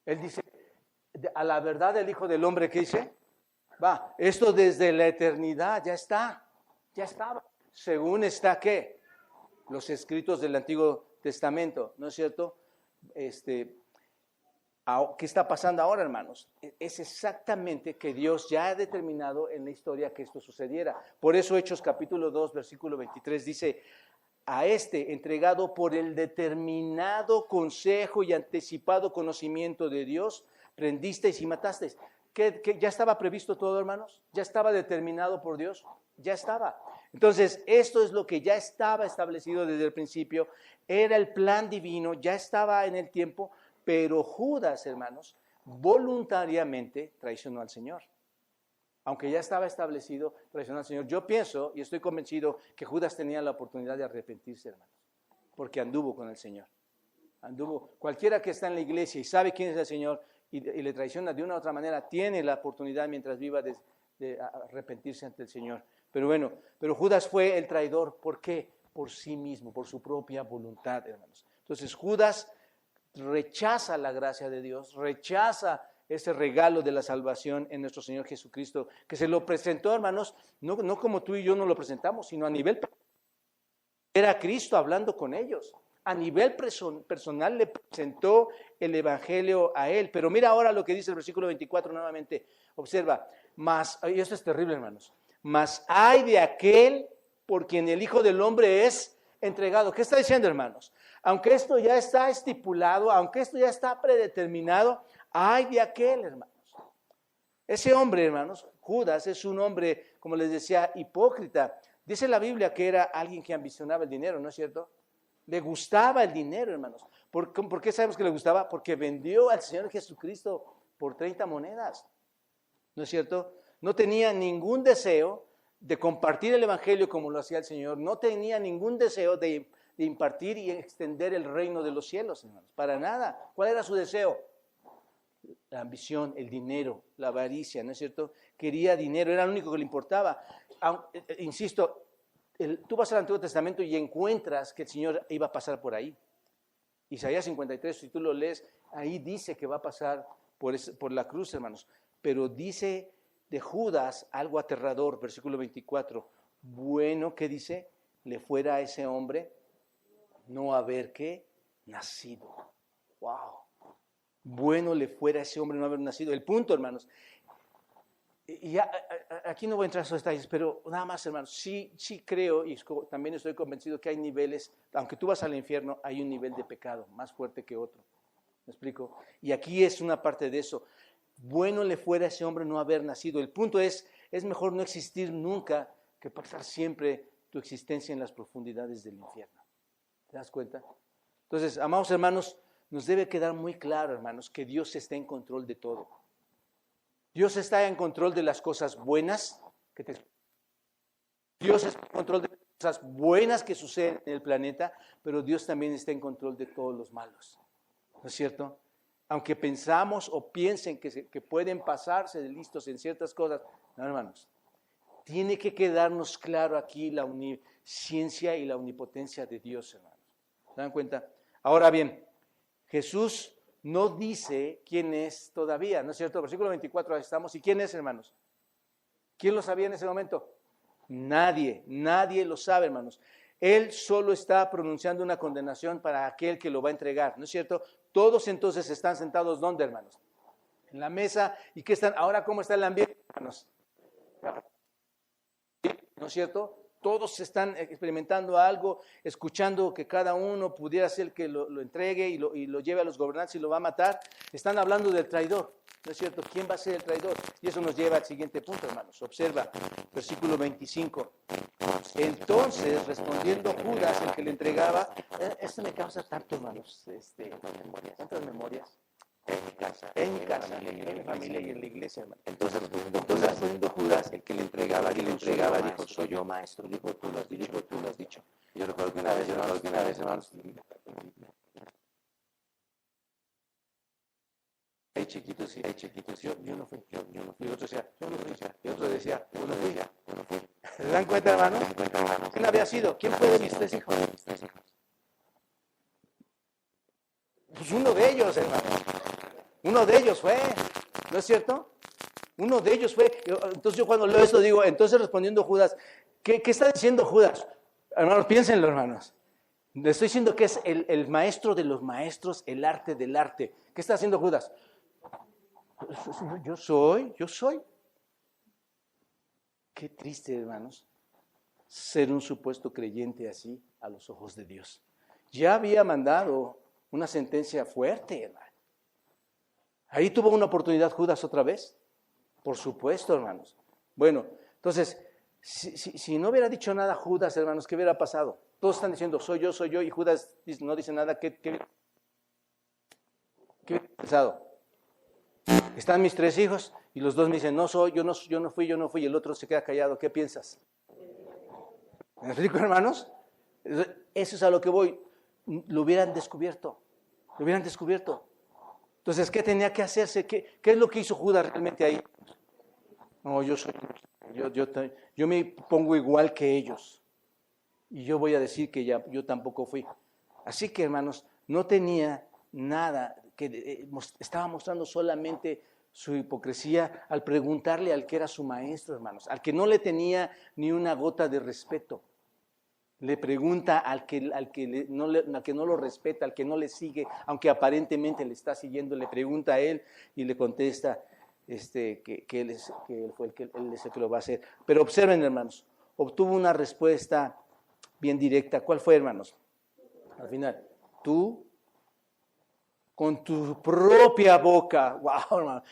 Él dice, a la verdad el Hijo del Hombre, ¿qué dice? Va, esto desde la eternidad ya estaba, según está, ¿qué? Los escritos del Antiguo Testamento, ¿no es cierto? ¿Qué está pasando ahora, hermanos? Es exactamente que Dios ya ha determinado en la historia que esto sucediera. Por eso Hechos capítulo 2, versículo 23 dice, a entregado por el determinado consejo y anticipado conocimiento de Dios, prendisteis y matasteis. que ya estaba previsto todo, hermanos? ¿Ya estaba determinado por Dios? Ya estaba. Entonces, esto es lo que ya estaba establecido desde el principio. Era el plan divino, ya estaba en el tiempo, pero Judas, hermanos, voluntariamente traicionó al Señor. Aunque ya estaba establecido, traicionó al Señor. Yo pienso y estoy convencido que Judas tenía la oportunidad de arrepentirse, hermanos, porque anduvo con el Señor. Cualquiera que está en la iglesia y sabe quién es el Señor y le traiciona de una u otra manera, tiene la oportunidad mientras viva de arrepentirse ante el Señor. Pero Judas fue el traidor. ¿Por qué? Por sí mismo, por su propia voluntad, hermanos. Entonces Judas rechaza la gracia de Dios, rechaza ese regalo de la salvación en nuestro Señor Jesucristo, que se lo presentó, hermanos, no como tú y yo nos lo presentamos, sino a nivel personal. Era Cristo hablando con ellos. A nivel personal le presentó el evangelio a él. Pero mira ahora lo que dice el versículo 24 nuevamente. Observa, y esto es terrible, hermanos. Mas hay de aquel por quien el Hijo del Hombre es entregado. ¿Qué está diciendo, hermanos? Aunque esto ya está estipulado, aunque esto ya está predeterminado, hay de aquel, hermanos. Ese hombre, hermanos, Judas, es un hombre, como les decía, hipócrita. Dice la Biblia que era alguien que ambicionaba el dinero, ¿no es cierto? Le gustaba el dinero, hermanos. ¿Por qué sabemos que le gustaba? Porque vendió al Señor Jesucristo por 30 monedas. ¿No es cierto? No tenía ningún deseo de compartir el evangelio como lo hacía el Señor. No tenía ningún deseo de impartir y extender el reino de los cielos, hermanos. Para nada. ¿Cuál era su deseo? La ambición, el dinero, la avaricia, ¿no es cierto? Quería dinero, era lo único que le importaba. Insisto, tú vas al Antiguo Testamento y encuentras que el Señor iba a pasar por ahí. Isaías 53, si tú lo lees, ahí dice que va a pasar por la cruz, hermanos. Pero dice de Judas algo aterrador, versículo 24. Bueno, ¿qué dice? Le fuera a ese hombre no haber ¿qué? Nacido. Wow. Bueno le fuera a ese hombre no haber nacido. El punto, hermanos, y aquí no voy a entrar en esos detalles, pero nada más, hermanos, sí creo y también estoy convencido que hay niveles, aunque tú vas al infierno, hay un nivel de pecado más fuerte que otro. ¿Me explico? Y aquí es una parte de eso. Bueno le fuera a ese hombre no haber nacido. El punto es mejor no existir nunca que pasar siempre tu existencia en las profundidades del infierno. ¿Te das cuenta? Entonces, amados hermanos, nos debe quedar muy claro, hermanos, que Dios está en control de todo. Dios está en control de las cosas buenas. Dios está en control de las cosas buenas que suceden en el planeta, pero Dios también está en control de todos los malos. ¿No es cierto? Aunque pensamos o piensen que pueden pasarse de listos en ciertas cosas, no, hermanos. Tiene que quedarnos claro aquí la omnisciencia y la omnipotencia de Dios, hermanos. ¿Se dan cuenta? Ahora bien, Jesús no dice quién es todavía, ¿no es cierto? Versículo 24, ahí estamos. ¿Y quién es, hermanos? ¿Quién lo sabía en ese momento? Nadie lo sabe, hermanos. Él solo está pronunciando una condenación para aquel que lo va a entregar, ¿no es cierto? Todos entonces están sentados, ¿dónde, hermanos? En la mesa. ¿Y qué están? Ahora, ¿cómo está el ambiente, hermanos? ¿No es cierto? Todos están experimentando algo, escuchando que cada uno pudiera ser el que lo entregue y lo lleve a los gobernantes y lo va a matar. Están hablando del traidor, ¿no es cierto? ¿Quién va a ser el traidor? Y eso nos lleva al siguiente punto, hermanos. Observa, versículo 25. Entonces, respondiendo Judas, el que le entregaba, esto me causa tanto, hermanos, tantas memorias. En mi casa, en mi familia y en la iglesia, hermano. Entonces respondiendo Judas, el que le entregaba, dijo, soy yo, maestro. Dijo, tú lo has dicho. Yo recuerdo que una vez, hermanos, hay chiquitos, yo no fui. Y otro decía, yo no fui. Y otro decía, yo no fui. ¿Se dan cuenta, hermano? ¿Quién había sido? ¿Quién fue de mis 3 hijos? Pues uno de ellos, hermano. Uno de ellos fue, ¿no es cierto? Uno de ellos fue. Entonces yo cuando leo esto digo, entonces respondiendo Judas, ¿qué está diciendo Judas? Hermanos, piénsenlo, hermanos. Le estoy diciendo que es el maestro de los maestros, el arte del arte. ¿Qué está haciendo Judas? Yo soy. Qué triste, hermanos, ser un supuesto creyente así a los ojos de Dios. Ya había mandado una sentencia fuerte, hermano. Ahí tuvo una oportunidad Judas otra vez Por supuesto, hermanos. Bueno, entonces, si no hubiera dicho nada Judas, hermanos, ¿qué hubiera pasado? Todos están diciendo, soy yo, y Judas no dice nada. ¿Qué hubiera pensado? Están mis 3 hijos, y los 2 me dicen, no soy, yo no fui, y el otro se queda callado. ¿Qué piensas? ¿Me explico, hermanos? Eso es a lo que voy. Lo hubieran descubierto. Entonces, ¿qué tenía que hacerse? ¿Qué es lo que hizo Judas realmente ahí? No, yo me pongo igual que ellos. Y yo voy a decir que yo tampoco fui. Así que, hermanos, no tenía nada, estaba mostrando solamente su hipocresía al preguntarle al que era su maestro, hermanos, al que no le tenía ni una gota de respeto. Le pregunta al que no lo respeta, al que no le sigue, aunque aparentemente le está siguiendo, le pregunta a él y le contesta que él fue él es el que lo va a hacer. Pero observen, hermanos, obtuvo una respuesta bien directa. ¿Cuál fue, hermanos? Al final, tú con tu propia boca, wow, hermano,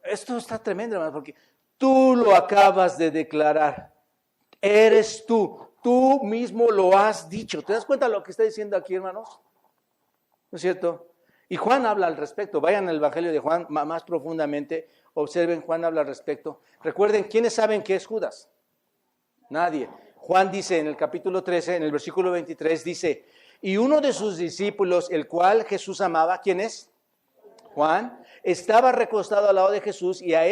esto está tremendo, hermano, porque tú lo acabas de declarar, eres tú mismo lo has dicho. ¿Te das cuenta de lo que está diciendo aquí, hermanos? ¿No es cierto? Y Juan habla al respecto. Vayan al Evangelio de Juan más profundamente, observen, Juan habla al respecto. Recuerden, ¿quiénes saben qué es Judas? Nadie. Juan dice en el capítulo 13, en el versículo 23, dice, y uno de sus discípulos, el cual Jesús amaba, ¿quién es? Juan, estaba recostado al lado de Jesús y a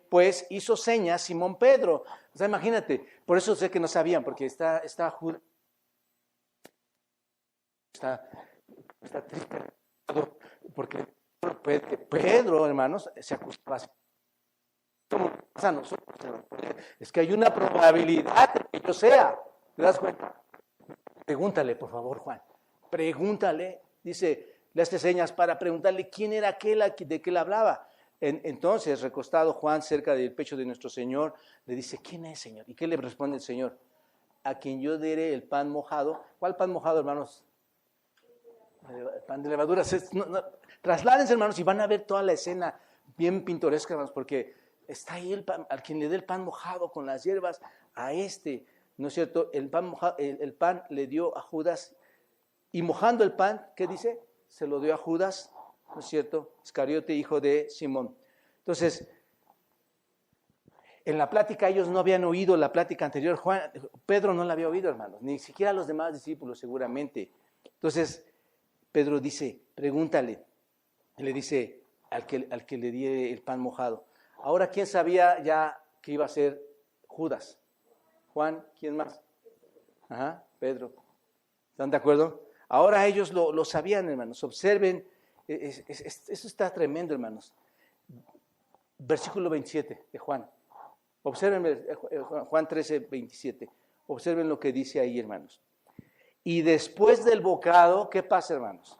pues, hizo señas Simón Pedro. O sea, imagínate, por eso sé que no sabían, porque está Judas, está triste, porque Pedro, hermanos, se acostaba así. ¿Cómo pasa a nosotros? Es que hay una probabilidad de que yo sea. ¿Te das cuenta? Pregúntale, por favor, Juan. Pregúntale. Dice, le hace señas para preguntarle quién era aquel de que él hablaba. Entonces, recostado Juan cerca del pecho de nuestro Señor, le dice, ¿quién es, Señor? ¿Y qué le responde el Señor? A quien yo daré el pan mojado. ¿Cuál pan mojado, hermanos? El pan de levaduras. Trasládense, hermanos, y van a ver toda la escena bien pintoresca, hermanos, porque está ahí el pan, al quien le dé el pan mojado con las hierbas, ¿no es cierto? El pan mojado, el pan le dio a Judas, y mojando el pan, ¿qué dice? Se lo dio a Judas, ¿no es cierto? Iscariote, hijo de Simón. Entonces, en la plática ellos no habían oído la plática anterior. Pedro no la había oído, hermanos, ni siquiera los demás discípulos seguramente. Entonces, Pedro dice, pregúntale, y le dice al que le di el pan mojado. Ahora, ¿quién sabía ya que iba a ser Judas? Juan, ¿quién más? Pedro. ¿Están de acuerdo? Ahora ellos lo sabían, hermanos. Observen, eso está tremendo, hermanos. Versículo 27 de Juan. Observen Juan 13, 27. Observen lo que dice ahí, hermanos. Y después del bocado, ¿qué pasa, hermanos?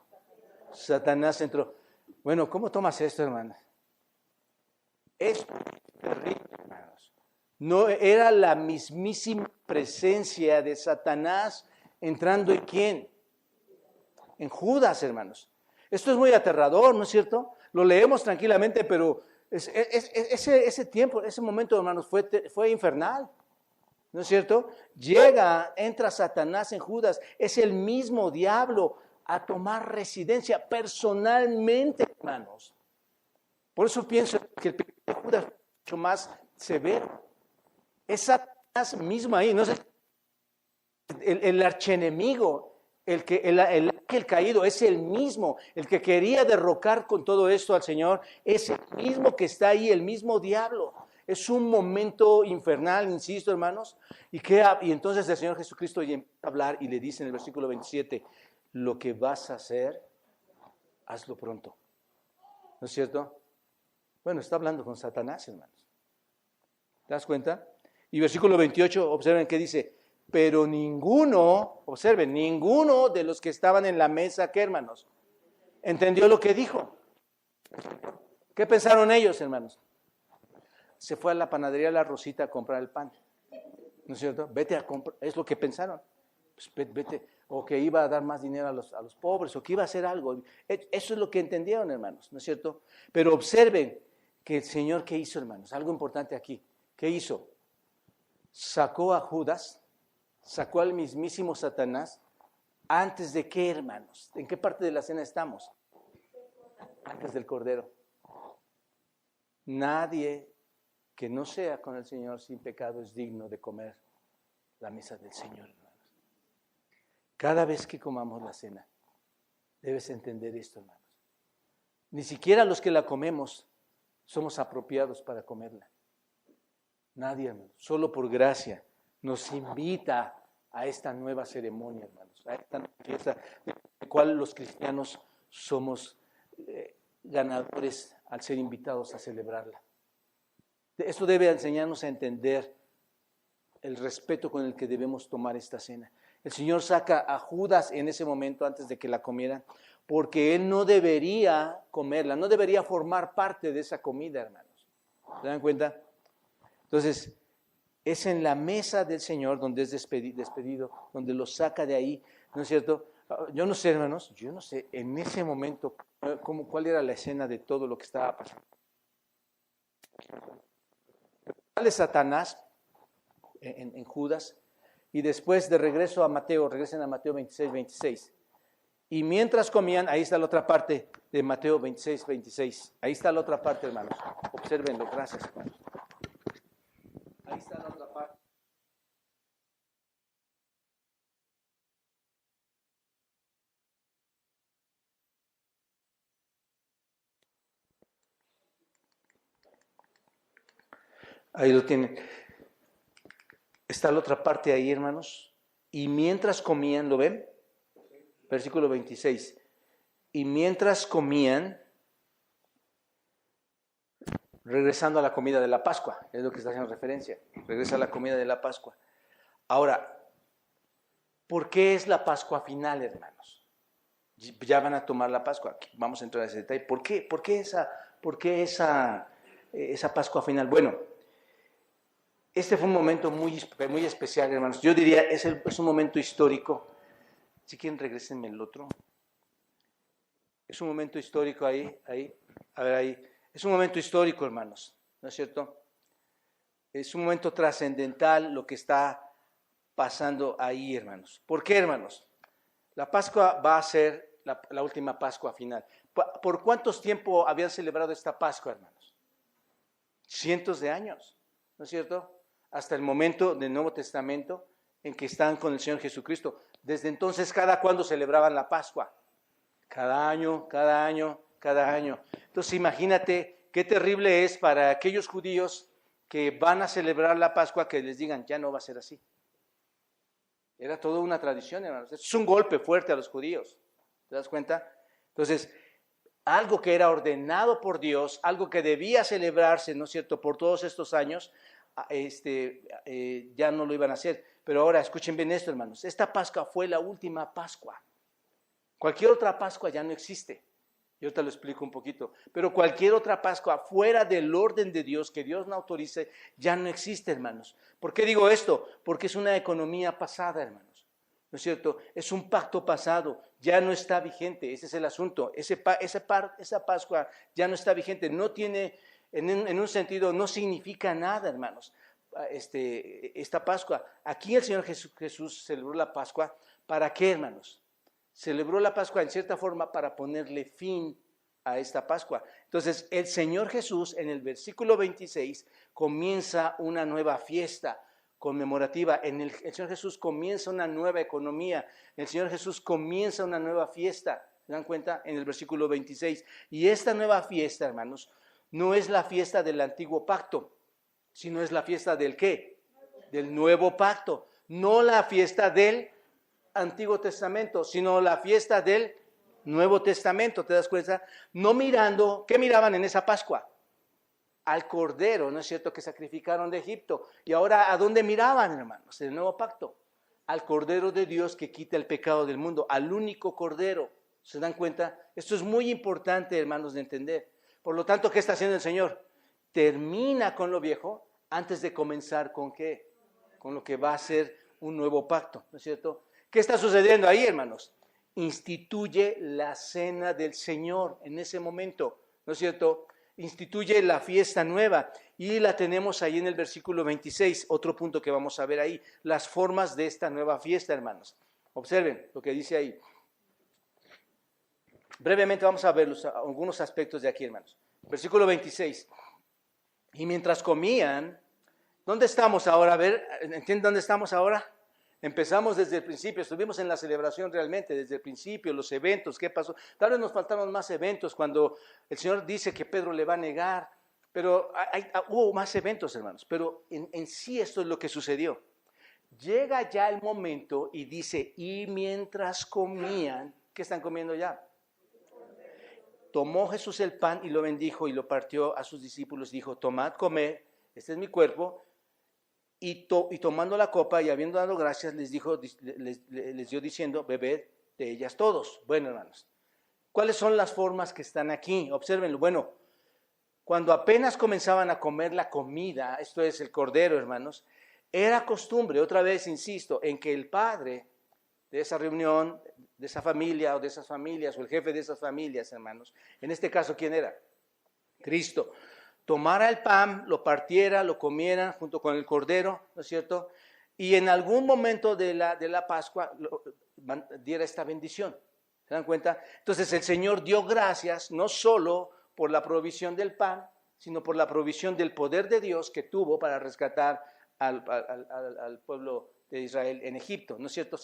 Satanás entró. Bueno, ¿cómo tomas esto, hermanos? Es terrible, hermanos. No era la mismísima presencia de Satanás entrando ¿en quién? En Judas, hermanos. Esto es muy aterrador, ¿no es cierto? Lo leemos tranquilamente, pero ese tiempo, ese momento, hermanos, fue infernal, ¿no es cierto? Entra Satanás en Judas, es el mismo diablo a tomar residencia personalmente, hermanos. Por eso pienso que el pecado de Judas es mucho más severo. Es Satanás mismo ahí, no sé, el archienemigo, el caído, es el mismo, el que quería derrocar con todo esto al Señor, es el mismo que está ahí, el mismo diablo. Es un momento infernal, insisto, hermanos, y entonces el Señor Jesucristo empieza a hablar y le dice en el versículo 27, lo que vas a hacer, hazlo pronto. ¿No es cierto? Bueno, está hablando con Satanás, hermanos. ¿Te das cuenta? Y versículo 28, observen qué dice, pero ninguno de los que estaban en la mesa, ¿qué, hermanos? ¿Entendió lo que dijo? ¿Qué pensaron ellos, hermanos? Se fue a la panadería La Rosita a comprar el pan, ¿no es cierto? Vete a comprar, es lo que pensaron. Pues vete, o que iba a dar más dinero a los pobres, o que iba a hacer algo. Eso es lo que entendieron, hermanos, ¿no es cierto? Pero observen que el Señor, ¿qué hizo, hermanos? Algo importante aquí. ¿Qué hizo? Sacó a Judas, sacó al mismísimo Satanás. ¿Antes de qué, hermanos? ¿En qué parte de la cena estamos? Antes del Cordero. Nadie que no sea con el Señor sin pecado es digno de comer la mesa del Señor, hermanos. Cada vez que comamos la cena, debes entender esto, hermanos. Ni siquiera los que la comemos somos apropiados para comerla. Nadie, hermanos. Solo por gracia nos invita a esta nueva ceremonia, hermanos. A esta fiesta de la cual los cristianos somos ganadores al ser invitados a celebrarla. Esto debe enseñarnos a entender el respeto con el que debemos tomar esta cena. El Señor saca a Judas en ese momento antes de que la comieran, porque él no debería comerla, no debería formar parte de esa comida, hermanos. ¿Se dan cuenta? Entonces, es en la mesa del Señor donde es despedido, donde lo saca de ahí, ¿no es cierto? Yo no sé, hermanos, yo no sé en ese momento cuál era la escena de todo lo que estaba pasando. Sale Satanás en Judas y después de regreso a Mateo, regresen a Mateo 26. Y mientras comían, ahí está la otra parte de Mateo 26. Ahí está la otra parte, hermanos. Obsérvenlo, gracias, hermanos. Ahí está la otra parte. Ahí lo tienen. Está la otra parte ahí, hermanos. Y mientras comían, ¿lo ven? Versículo 26. Y mientras comían, regresando a la comida de la Pascua, es lo que está haciendo referencia. Regresa a la comida de la Pascua. Ahora, ¿por qué es la Pascua final, hermanos? Ya van a tomar la Pascua. Vamos a entrar a ese detalle. ¿Por qué esa Pascua final? Bueno, este fue un momento muy especial, hermanos. Yo diría, es un momento histórico. Si quieren, regrésenme el otro. Es un momento histórico ahí. A ver, ahí. Es un momento histórico, hermanos. ¿No es cierto? Es un momento trascendental lo que está pasando ahí, hermanos. ¿Por qué, hermanos? La Pascua va a ser la última Pascua final. ¿Por cuántos tiempo habían celebrado esta Pascua, hermanos? Cientos de años, ¿no es cierto? Hasta el momento del Nuevo Testamento en que están con el Señor Jesucristo. Desde entonces, ¿cada cuándo celebraban la Pascua? Cada año. Entonces, imagínate qué terrible es para aquellos judíos que van a celebrar la Pascua que les digan, ya no va a ser así. Era toda una tradición, hermanos. Es un golpe fuerte a los judíos. ¿Te das cuenta? Entonces, algo que era ordenado por Dios, algo que debía celebrarse, ¿no es cierto?, por todos estos años, ya no lo iban a hacer. Pero ahora, escuchen bien esto, hermanos. Esta Pascua fue la última Pascua. Cualquier otra Pascua ya no existe. Yo te lo explico un poquito. Pero cualquier otra Pascua fuera del orden de Dios, que Dios no autorice, ya no existe, hermanos. ¿Por qué digo esto? Porque es una economía pasada, hermanos. ¿No es cierto? Es un pacto pasado. Ya no está vigente. Ese es el asunto. Esa Pascua ya no está vigente. No tiene, en un sentido, no significa nada, hermanos. Esta Pascua. Aquí el Señor Jesús celebró la Pascua. ¿Para qué, hermanos? Celebró la Pascua en cierta forma para ponerle fin a esta Pascua. Entonces, el Señor Jesús en el versículo 26 comienza una nueva fiesta conmemorativa. El Señor Jesús comienza una nueva economía. El Señor Jesús comienza una nueva fiesta. ¿Se dan cuenta? En el versículo 26. Y esta nueva fiesta, hermanos, no es la fiesta del antiguo pacto, sino es la fiesta del ¿qué? Del nuevo pacto. No la fiesta del Antiguo Testamento, sino la fiesta del Nuevo Testamento, ¿te das cuenta? No mirando, ¿qué miraban en esa Pascua? Al Cordero, ¿no es cierto?, que sacrificaron de Egipto. Y ahora, ¿a dónde miraban, hermanos? En el Nuevo Pacto. Al Cordero de Dios que quita el pecado del mundo, al único Cordero. ¿Se dan cuenta? Esto es muy importante, hermanos, de entender. Por lo tanto, ¿qué está haciendo el Señor? Termina con lo viejo antes de comenzar con ¿qué? Con lo que va a ser un nuevo pacto, ¿no es cierto? ¿Qué está sucediendo ahí, hermanos? Instituye la cena del Señor en ese momento, ¿no es cierto? instituye la fiesta nueva y la tenemos ahí en el versículo 26, otro punto que vamos a ver ahí, las formas de esta nueva fiesta, hermanos. Observen lo que dice ahí. Brevemente vamos a ver algunos aspectos de aquí, hermanos. Versículo 26. Y mientras comían, ¿dónde estamos ahora? A ver, ¿entienden dónde estamos ahora? Empezamos desde el principio, estuvimos en la celebración realmente, desde el principio, los eventos, ¿qué pasó? Tal vez nos faltaron más eventos cuando el Señor dice que Pedro le va a negar, pero hubo más eventos, hermanos, pero en sí esto es lo que sucedió. Llega ya el momento y dice, y mientras comían, ¿qué están comiendo ya? Tomó Jesús el pan y lo bendijo y lo partió a sus discípulos, dijo, tomad, comed, este es mi cuerpo. Y tomando la copa y habiendo dado gracias, les dio diciendo, bebed de ellas todos. Bueno, hermanos, ¿cuáles son las formas que están aquí? Obsérvenlo. Bueno, cuando apenas comenzaban a comer la comida, esto es el cordero, hermanos, era costumbre, otra vez insisto, en que el padre de esa reunión, de esa familia o de esas familias, o el jefe de esas familias, hermanos, en este caso, ¿quién era? Cristo. Tomara el pan, lo partiera, lo comiera junto con el cordero, ¿no es cierto? Y en algún momento de la Pascua diera esta bendición. ¿Se dan cuenta? Entonces el Señor dio gracias no solo por la provisión del pan, sino por la provisión del poder de Dios que tuvo para rescatar al pueblo de Israel en Egipto, ¿no es cierto?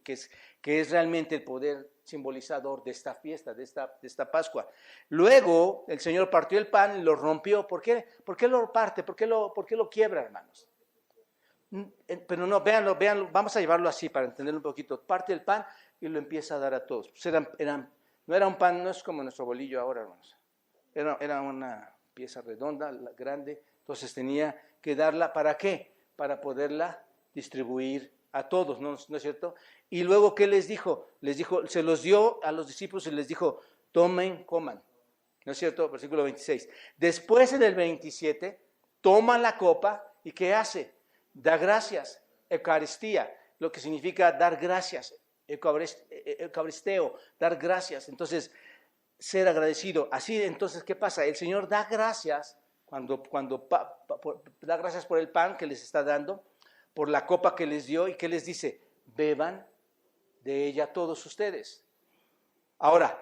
Que es realmente el poder simbolizador de esta fiesta, de esta Pascua. Luego el Señor partió el pan y lo rompió. ¿Por qué? ¿Por qué lo parte? ¿Por qué lo quiebra, hermanos? Pero no, véanlo, vamos a llevarlo así para entenderlo un poquito. Parte el pan y lo empieza a dar a todos. Pues no era un pan, no es como nuestro bolillo ahora, hermanos. Era una pieza redonda, grande, entonces tenía que darla, ¿para qué? Para poderla distribuir a todos, ¿no es cierto? Y luego, ¿qué les dijo? Se los dio a los discípulos y les dijo, tomen, coman, ¿no es cierto? Versículo 26. Después en el 27, toma la copa y ¿qué hace? Da gracias, Eucaristía, lo que significa dar gracias, Eucaristeo, dar gracias. Entonces, ser agradecido. Así, entonces, ¿qué pasa? El Señor da gracias cuando da gracias por el pan que les está dando, por la copa que les dio y que les dice, beban de ella todos ustedes. Ahora,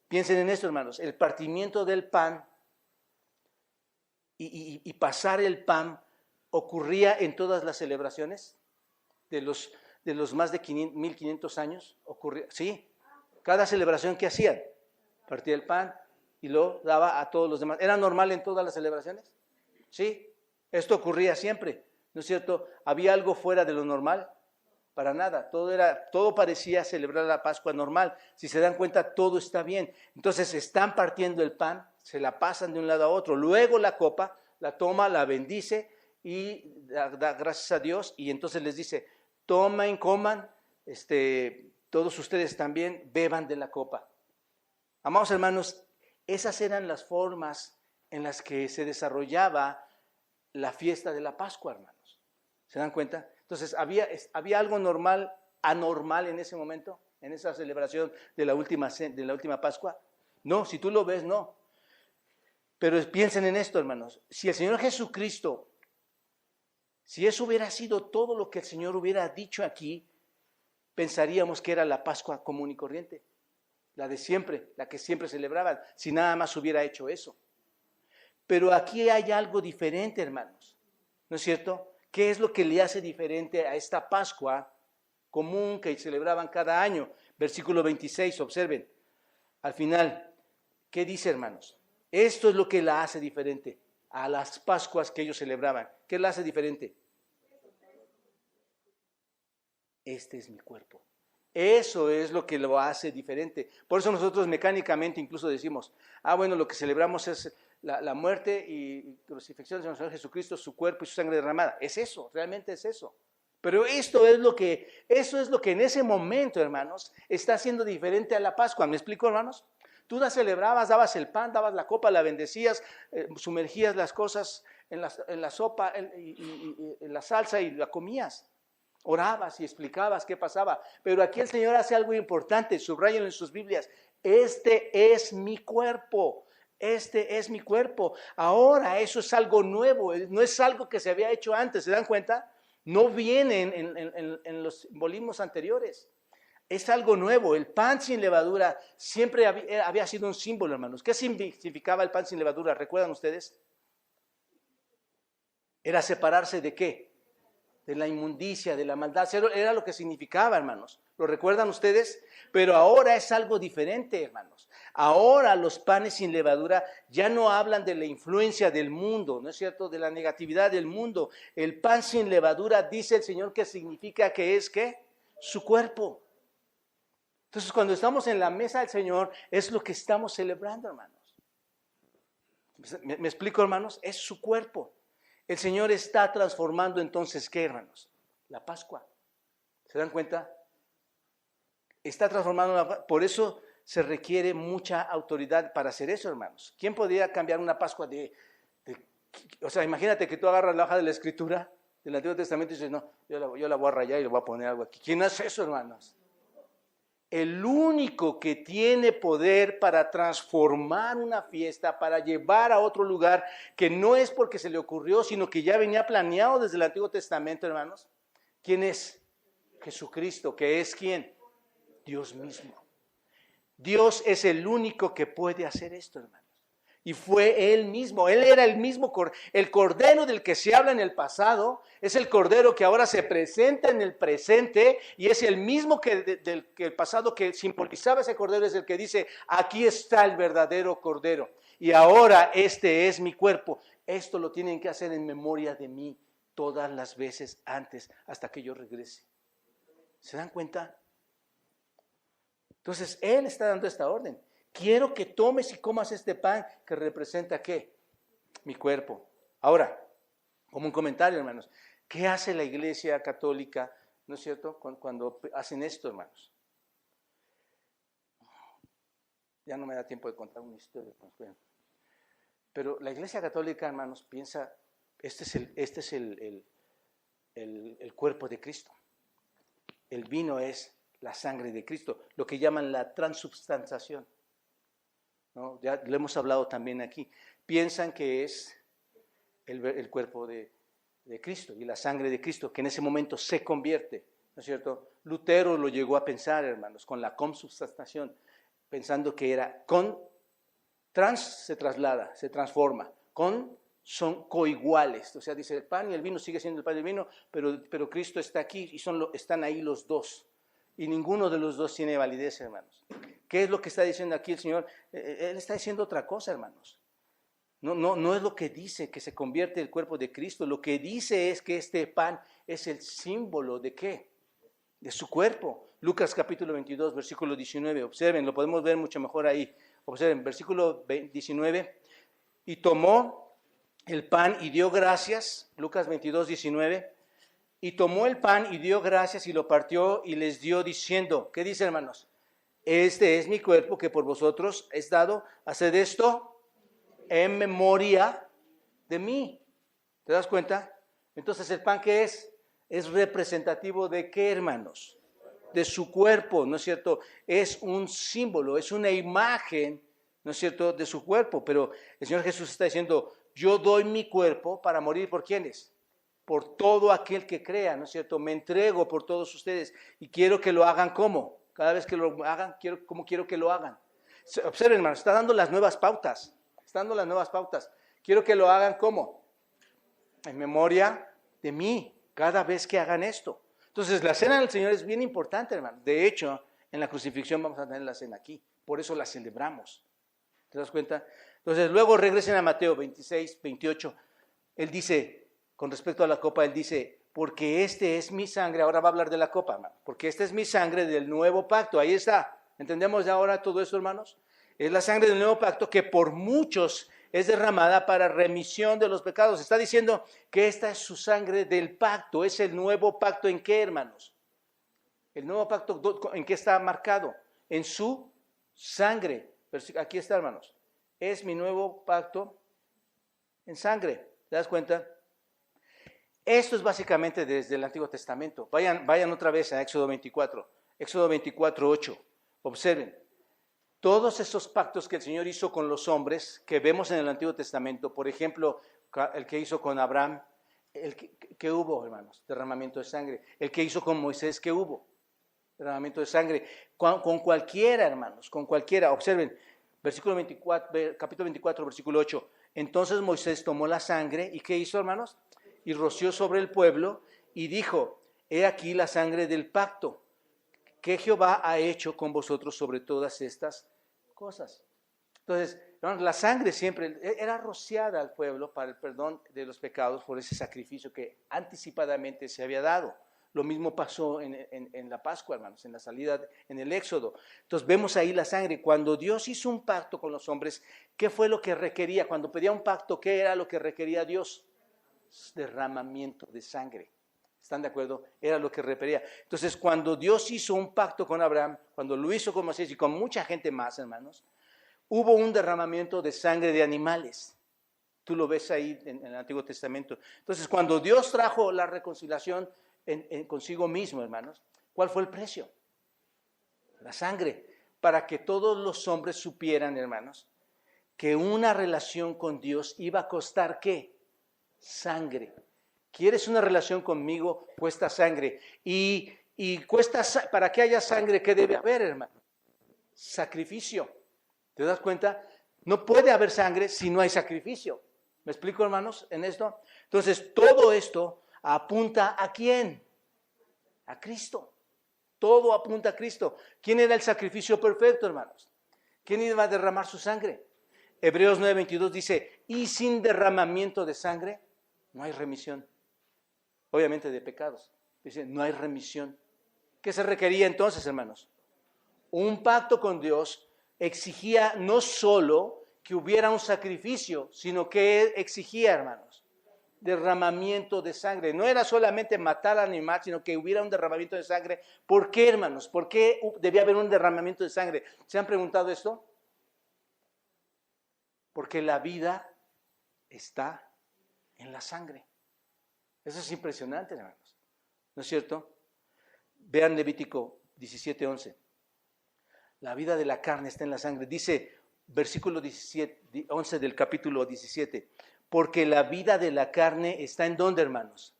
piensen en esto, hermanos, el partimiento del pan y pasar el pan ocurría en todas las celebraciones de los más de 1500 años, ocurría, sí, cada celebración que hacían, partía el pan y lo daba a todos los demás. ¿Era normal en todas las celebraciones? Sí, esto ocurría siempre, ¿no es cierto? ¿Había algo fuera de lo normal? Para nada, todo parecía celebrar la Pascua normal. Si se dan cuenta, todo está bien. Entonces están partiendo el pan, se la pasan de un lado a otro, luego la copa, la toma, la bendice y da gracias a Dios y entonces les dice, tomen, coman, todos ustedes también beban de la copa. Amados hermanos, esas eran las formas en las que se desarrollaba la fiesta de la Pascua, hermanos. ¿Se dan cuenta? Entonces, ¿había algo normal, anormal en ese momento, en esa celebración de la última Pascua? No, si tú lo ves, no. Pero piensen en esto, hermanos. Si el Señor Jesucristo, si eso hubiera sido todo lo que el Señor hubiera dicho aquí, pensaríamos que era la Pascua común y corriente. La de siempre, la que siempre celebraban, si nada más hubiera hecho eso. Pero aquí hay algo diferente, hermanos, ¿no es cierto? ¿Qué es lo que le hace diferente a esta Pascua común que celebraban cada año? Versículo 26, observen, al final, ¿qué dice, hermanos? Esto es lo que la hace diferente a las Pascuas que ellos celebraban. ¿Qué la hace diferente? Este es mi cuerpo. Eso es lo que lo hace diferente. Por eso nosotros mecánicamente incluso decimos, bueno, lo que celebramos es la muerte y crucifixión de nuestro Señor Jesucristo, su cuerpo y su sangre derramada. Es eso, realmente es eso. Pero eso es lo que en ese momento, hermanos, está haciendo diferente a la Pascua. ¿Me explico, hermanos? Tú la celebrabas, dabas el pan, dabas la copa, la bendecías, sumergías las cosas en la sopa, en la salsa y la comías. Orabas y explicabas qué pasaba. Pero aquí el Señor hace algo importante, subráyenlo en sus Biblias. Este es mi cuerpo. Este es mi cuerpo. Ahora eso es algo nuevo, no es algo que se había hecho antes. ¿Se dan cuenta? No viene en los simbolismos anteriores. Es algo nuevo. El pan sin levadura siempre había sido un símbolo, hermanos. ¿Qué significaba el pan sin levadura? ¿Recuerdan ustedes? Era separarse ¿de qué? De la inmundicia, de la maldad. Era lo que significaba, hermanos. ¿Lo recuerdan ustedes? Pero ahora es algo diferente, hermanos. Ahora los panes sin levadura ya no hablan de la influencia del mundo, ¿no es cierto? De la negatividad del mundo. El pan sin levadura, dice el Señor, que significa que es, ¿qué? Su cuerpo. Entonces, cuando estamos en la mesa del Señor, es lo que estamos celebrando, hermanos. ¿Me explico, hermanos? Es su cuerpo. El Señor está transformando entonces, ¿qué, hermanos? La Pascua. ¿Se dan cuenta? Está transformando, por eso se requiere mucha autoridad para hacer eso, hermanos. ¿Quién podría cambiar una Pascua o sea, imagínate que tú agarras la hoja de la Escritura del Antiguo Testamento y dices, no, yo la voy a rayar y le voy a poner algo aquí. ¿Quién hace eso, hermanos? El único que tiene poder para transformar una fiesta, para llevar a otro lugar, que no es porque se le ocurrió, sino que ya venía planeado desde el Antiguo Testamento, hermanos. ¿Quién es? Jesucristo, que es ¿quién? Dios mismo. Dios es el único que puede hacer esto, hermanos. Y fue Él mismo. Él era el mismo, el Cordero del que se habla en el pasado, es el Cordero que ahora se presenta en el presente, y es el mismo que el pasado que simbolizaba ese Cordero, es el que dice, aquí está el verdadero Cordero, y ahora este es mi cuerpo. Esto lo tienen que hacer en memoria de mí todas las veces antes, hasta que yo regrese. ¿Se dan cuenta? Entonces, Él está dando esta orden. Quiero que tomes y comas este pan que representa, ¿qué? Mi cuerpo. Ahora, como un comentario, hermanos, ¿qué hace la Iglesia Católica, no es cierto, cuando hacen esto, hermanos? Ya no me da tiempo de contar una historia. Pero la Iglesia Católica, hermanos, piensa, este es el cuerpo de Cristo. El vino es la sangre de Cristo, lo que llaman la transubstanciación. ¿No? Ya lo hemos hablado también aquí. Piensan que es el cuerpo de Cristo y la sangre de Cristo, que en ese momento se convierte, ¿no es cierto? Lutero lo llegó a pensar, hermanos, con la consubstanciación, pensando que era se traslada, se transforma, son coiguales, o sea, dice el pan y el vino sigue siendo el pan y el vino, pero Cristo está aquí y están ahí los dos. Y ninguno de los dos tiene validez, hermanos. ¿Qué es lo que está diciendo aquí el Señor? Él está diciendo otra cosa, hermanos. No es lo que dice que se convierte el cuerpo de Cristo. Lo que dice es que este pan es el símbolo ¿de qué? De su cuerpo. Lucas capítulo 22, versículo 19. Observen, lo podemos ver mucho mejor ahí. Observen, versículo 19. Y tomó el pan y dio gracias. Lucas 22, 19. Y tomó el pan y dio gracias y lo partió y les dio diciendo, ¿qué dice, hermanos? Este es mi cuerpo que por vosotros es dado, haced esto en memoria de mí. ¿Te das cuenta? Entonces, ¿el pan qué es? Es representativo de qué, hermanos? De su cuerpo, ¿no es cierto? Es un símbolo, es una imagen, ¿no es cierto?, de su cuerpo. Pero el Señor Jesús está diciendo, yo doy mi cuerpo para morir ¿por quiénes? Por todo aquel que crea, ¿no es cierto? Me entrego por todos ustedes y quiero que lo hagan ¿cómo? Cada vez que lo hagan, ¿cómo quiero que lo hagan? Observen, hermanos, está dando las nuevas pautas. Está dando las nuevas pautas. Quiero que lo hagan ¿cómo? En memoria de mí, cada vez que hagan esto. Entonces, la cena del Señor es bien importante, hermano. De hecho, en la crucifixión vamos a tener la cena aquí. Por eso la celebramos. ¿Te das cuenta? Entonces, luego regresen a Mateo 26, 28. Él dice, con respecto a la copa, él dice, porque este es mi sangre, ahora va a hablar de la copa, hermano, porque esta es mi sangre del nuevo pacto, ahí está, ¿entendemos ya ahora todo eso, hermanos? Es la sangre del nuevo pacto que por muchos es derramada para remisión de los pecados. Está diciendo que esta es su sangre del pacto, es el nuevo pacto, ¿en qué, hermanos? El nuevo pacto, ¿en qué está marcado? En su sangre, aquí está, hermanos, es mi nuevo pacto en sangre, ¿te das cuenta? Esto es básicamente desde el Antiguo Testamento. Vayan otra vez a Éxodo 24, 8. Observen. todos esos pactos que el Señor hizo con los hombres que vemos en el Antiguo Testamento, por ejemplo, el que hizo con Abraham, ¿qué hubo, hermanos? Derramamiento de sangre. El que hizo con Moisés, ¿qué hubo? Derramamiento de sangre. Con cualquiera, hermanos, con cualquiera. Observen, capítulo 24, versículo 8. Entonces Moisés tomó la sangre, ¿y qué hizo, hermanos? Y roció sobre el pueblo y dijo, he aquí la sangre del pacto que Jehová ha hecho con vosotros sobre todas estas cosas. Entonces, hermanos, la sangre siempre era rociada al pueblo para el perdón de los pecados por ese sacrificio que anticipadamente se había dado. Lo mismo pasó en la Pascua, hermanos, en la salida, en el Éxodo. Entonces vemos ahí la sangre. Cuando Dios hizo un pacto con los hombres, ¿qué fue lo que requería? Cuando pedía un pacto, ¿qué era lo que requería Dios? Derramamiento de sangre. ¿Están de acuerdo? Era lo que requería. Entonces, cuando Dios hizo un pacto con Abraham, cuando lo hizo con Moisés y con mucha gente más, hermanos, hubo un derramamiento de sangre de animales. Tú lo ves ahí en el Antiguo Testamento. Entonces, cuando Dios trajo la reconciliación consigo mismo, hermanos, ¿cuál fue el precio? La sangre. Para que todos los hombres supieran, hermanos, que una relación con Dios iba a costar, ¿qué? Sangre. ¿Quieres una relación conmigo? Cuesta sangre. Y cuesta, para que haya sangre, ¿qué debe haber, hermano? Sacrificio. ¿Te das cuenta? No puede haber sangre si no hay sacrificio. ¿Me explico, hermanos, en esto? Entonces, todo esto apunta ¿a quién? A Cristo. Todo apunta a Cristo. ¿Quién era el sacrificio perfecto, hermanos? ¿Quién iba a derramar su sangre? Hebreos 9:22 dice, y sin derramamiento de sangre no hay remisión. Obviamente de pecados. Dice, no hay remisión. ¿Qué se requería entonces, hermanos? Un pacto con Dios exigía no solo que hubiera un sacrificio, sino que exigía, hermanos, derramamiento de sangre. No era solamente matar al animal, sino que hubiera un derramamiento de sangre. ¿Por qué, hermanos? ¿Por qué debía haber un derramamiento de sangre? ¿Se han preguntado esto? Porque la vida está en la sangre. Eso es impresionante, hermanos. ¿No es cierto? Vean Levítico 17:11. La vida de la carne está en la sangre. Dice, versículo 11 del capítulo 17. Porque la vida de la carne está en ¿dónde, hermanos?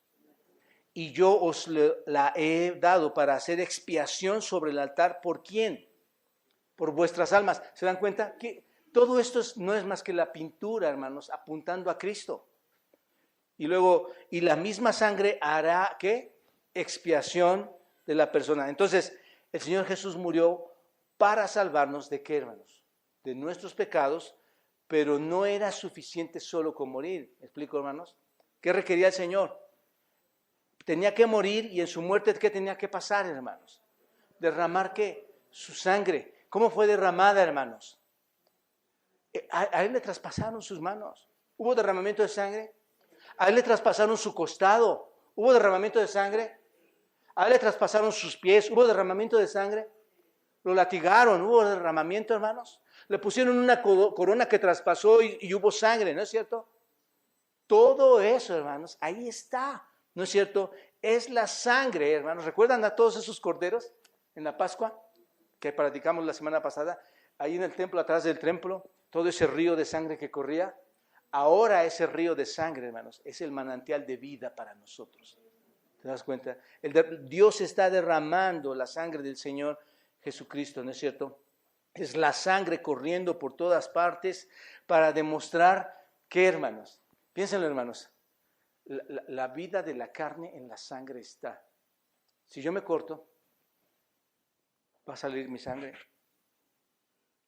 Y yo os la he dado para hacer expiación sobre el altar. ¿Por quién? Por vuestras almas. ¿Se dan cuenta? Que todo esto no es más que la pintura, hermanos, apuntando a Cristo. Y luego, y la misma sangre hará, ¿qué? Expiación de la persona. Entonces, el Señor Jesús murió para salvarnos ¿de qué, hermanos? De nuestros pecados, pero no era suficiente solo con morir. ¿Me explico, hermanos? ¿Qué requería el Señor? Tenía que morir y en su muerte, ¿qué tenía que pasar, hermanos? Derramar, ¿qué? Su sangre. ¿Cómo fue derramada, hermanos? A él le traspasaron sus manos. ¿Hubo derramamiento de sangre? A él le traspasaron su costado. ¿Hubo derramamiento de sangre? A él le traspasaron sus pies. ¿Hubo derramamiento de sangre? Lo latigaron. ¿Hubo derramamiento, hermanos? Le pusieron una corona que traspasó y hubo sangre, ¿no es cierto? Todo eso, hermanos, ahí está, ¿no es cierto? Es la sangre, hermanos. ¿Recuerdan a todos esos corderos en la Pascua que practicamos la semana pasada? Ahí en el templo, atrás del templo, todo ese río de sangre que corría. Ahora ese río de sangre, hermanos, es el manantial de vida para nosotros. ¿Te das cuenta? Dios está derramando la sangre del Señor Jesucristo, ¿no es cierto? Es la sangre corriendo por todas partes para demostrar que, hermanos, piénsenlo, hermanos, la vida de la carne en la sangre está. Si yo me corto, va a salir mi sangre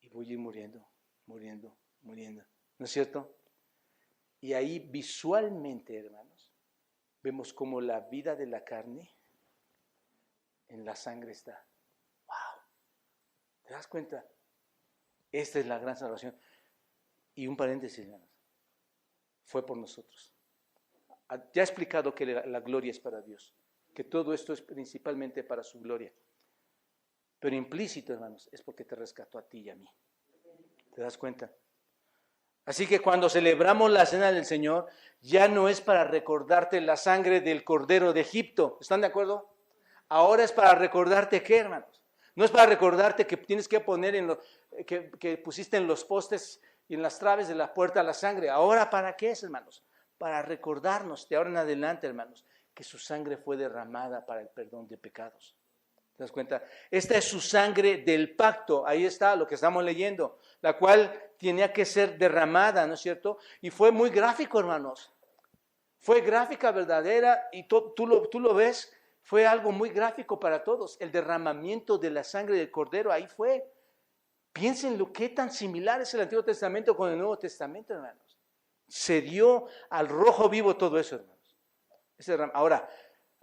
y voy a ir muriendo. ¿No es cierto? Y ahí visualmente, hermanos, vemos como la vida de la carne en la sangre está. ¡Wow! ¿Te das cuenta? Esta es la gran salvación. Y un paréntesis, hermanos. Fue por nosotros. Ya he explicado que la gloria es para Dios, que todo esto es principalmente para su gloria. Pero implícito, hermanos, es porque te rescató a ti y a mí. ¿Te das cuenta? Así que cuando celebramos la cena del Señor, ya no es para recordarte la sangre del Cordero de Egipto. ¿Están de acuerdo? Ahora es para recordarte ¿qué, hermanos? No es para recordarte que tienes que poner que pusiste en los postes y en las traves de la puerta la sangre. ¿Ahora para qué es, hermanos? Para recordarnos de ahora en adelante, hermanos, que su sangre fue derramada para el perdón de pecados. ¿Te das cuenta? Esta es su sangre del pacto. Ahí está lo que estamos leyendo, la cual tenía que ser derramada, ¿no es cierto? Y fue muy gráfico, hermanos. Fue gráfica, verdadera, y tú lo ves, fue algo muy gráfico para todos. El derramamiento de la sangre del Cordero, ahí fue. Piensen lo que tan similar es el Antiguo Testamento con el Nuevo Testamento, hermanos. Se dio al rojo vivo todo eso, hermanos. Ahora,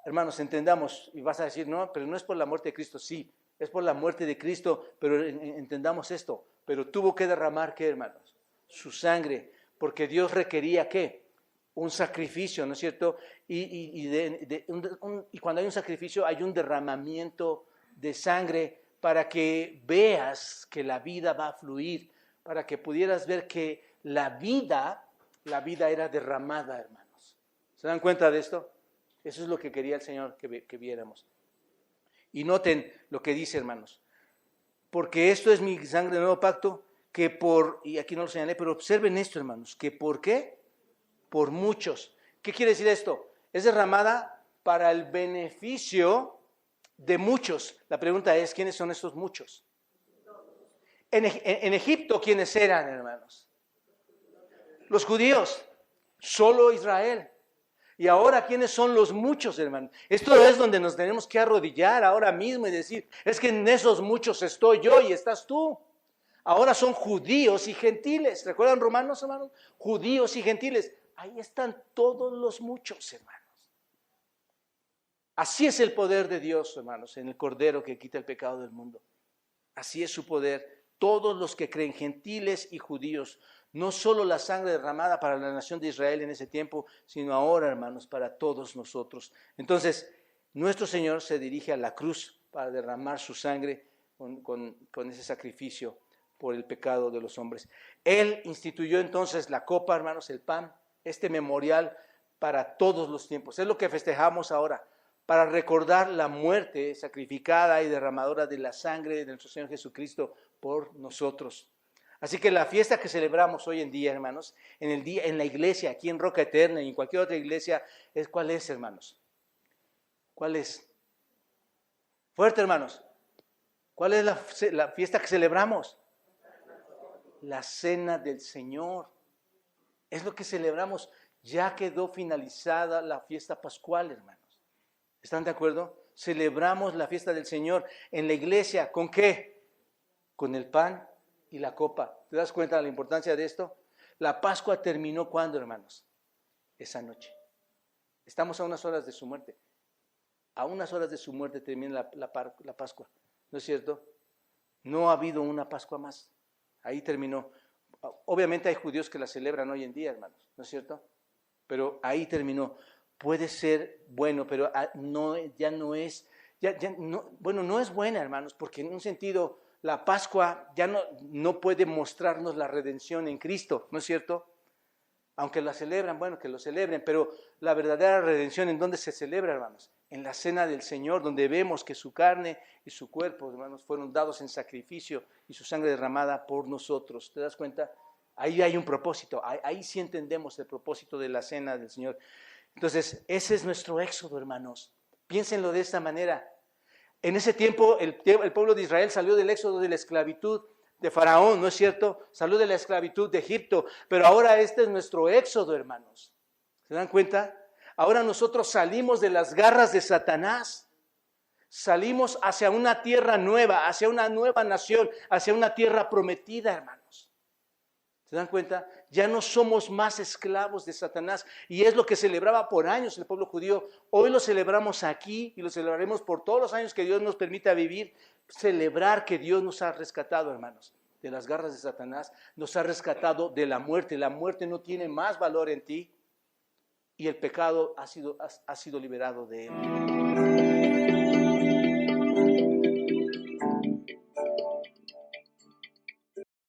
hermanos, entendamos, y vas a decir, no, pero no es por la muerte de Cristo. Sí, es por la muerte de Cristo, pero entendamos esto. Pero tuvo que derramar, ¿qué, hermanos? Su sangre, porque Dios requería, ¿qué? Un sacrificio, ¿no es cierto? Y cuando hay un sacrificio hay un derramamiento de sangre para que veas que la vida va a fluir, para que pudieras ver que la vida era derramada, hermanos. ¿Se dan cuenta de esto? Eso es lo que quería el Señor que viéramos. Y noten lo que dice, hermanos. Porque esto es mi sangre del nuevo pacto, y aquí no lo señalé, pero observen esto, hermanos, que ¿por qué? Por muchos. ¿Qué quiere decir esto? Es derramada para el beneficio de muchos. La pregunta es, ¿quiénes son estos muchos? En Egipto, ¿quiénes eran, hermanos? Los judíos, solo Israel. Y ahora, ¿quiénes son los muchos, hermanos? Esto es donde nos tenemos que arrodillar ahora mismo y decir, es que en esos muchos estoy yo y estás tú. Ahora son judíos y gentiles. ¿Recuerdan Romanos, hermanos? Judíos y gentiles. Ahí están todos los muchos, hermanos. Así es el poder de Dios, hermanos, en el Cordero que quita el pecado del mundo. Así es su poder. Todos los que creen, gentiles y judíos, no solo la sangre derramada para la nación de Israel en ese tiempo, sino ahora, hermanos, para todos nosotros. Entonces, nuestro Señor se dirige a la cruz para derramar su sangre con ese sacrificio por el pecado de los hombres. Él instituyó entonces la copa, hermanos, el pan, este memorial para todos los tiempos. Es lo que festejamos ahora, para recordar la muerte sacrificada y derramadora de la sangre de nuestro Señor Jesucristo por nosotros. Así que la fiesta que celebramos hoy en día, hermanos, en la iglesia, aquí en Roca Eterna y en cualquier otra iglesia, ¿cuál es, hermanos? ¿Cuál es? Fuerte, hermanos. ¿Cuál es la fiesta que celebramos? La cena del Señor. Es lo que celebramos. Ya quedó finalizada la fiesta pascual, hermanos. ¿Están de acuerdo? Celebramos la fiesta del Señor en la iglesia. ¿Con qué? Con el pan y la copa. ¿Te das cuenta de la importancia de esto? La Pascua terminó ¿cuándo, hermanos? Esa noche. Estamos a unas horas de su muerte. A unas horas de su muerte termina la Pascua. ¿No es cierto? No ha habido una Pascua más. Ahí terminó. Obviamente hay judíos que la celebran hoy en día, hermanos. ¿No es cierto? Pero ahí terminó. Puede ser bueno, pero no es buena, hermanos, porque en un sentido la Pascua ya no puede mostrarnos la redención en Cristo, ¿no es cierto? Aunque la celebran, bueno, que lo celebren, pero la verdadera redención, ¿en dónde se celebra, hermanos? En la cena del Señor, donde vemos que su carne y su cuerpo, hermanos, fueron dados en sacrificio y su sangre derramada por nosotros. ¿Te das cuenta? Ahí hay un propósito, ahí sí entendemos el propósito de la cena del Señor. Entonces, ese es nuestro éxodo, hermanos. Piénsenlo de esta manera. En ese tiempo, el pueblo de Israel salió del éxodo de la esclavitud de Faraón, ¿no es cierto? Salió de la esclavitud de Egipto, pero ahora este es nuestro éxodo, hermanos. ¿Se dan cuenta? Ahora nosotros salimos de las garras de Satanás. Salimos hacia una tierra nueva, hacia una nueva nación, hacia una tierra prometida, hermanos. ¿Se dan cuenta? Ya no somos más esclavos de Satanás. Y es lo que celebraba por años el pueblo judío. Hoy lo celebramos aquí y lo celebraremos por todos los años que Dios nos permita vivir. Celebrar que Dios nos ha rescatado, hermanos, de las garras de Satanás. Nos ha rescatado de la muerte. La muerte no tiene más valor en ti. Y el pecado ha sido liberado de él.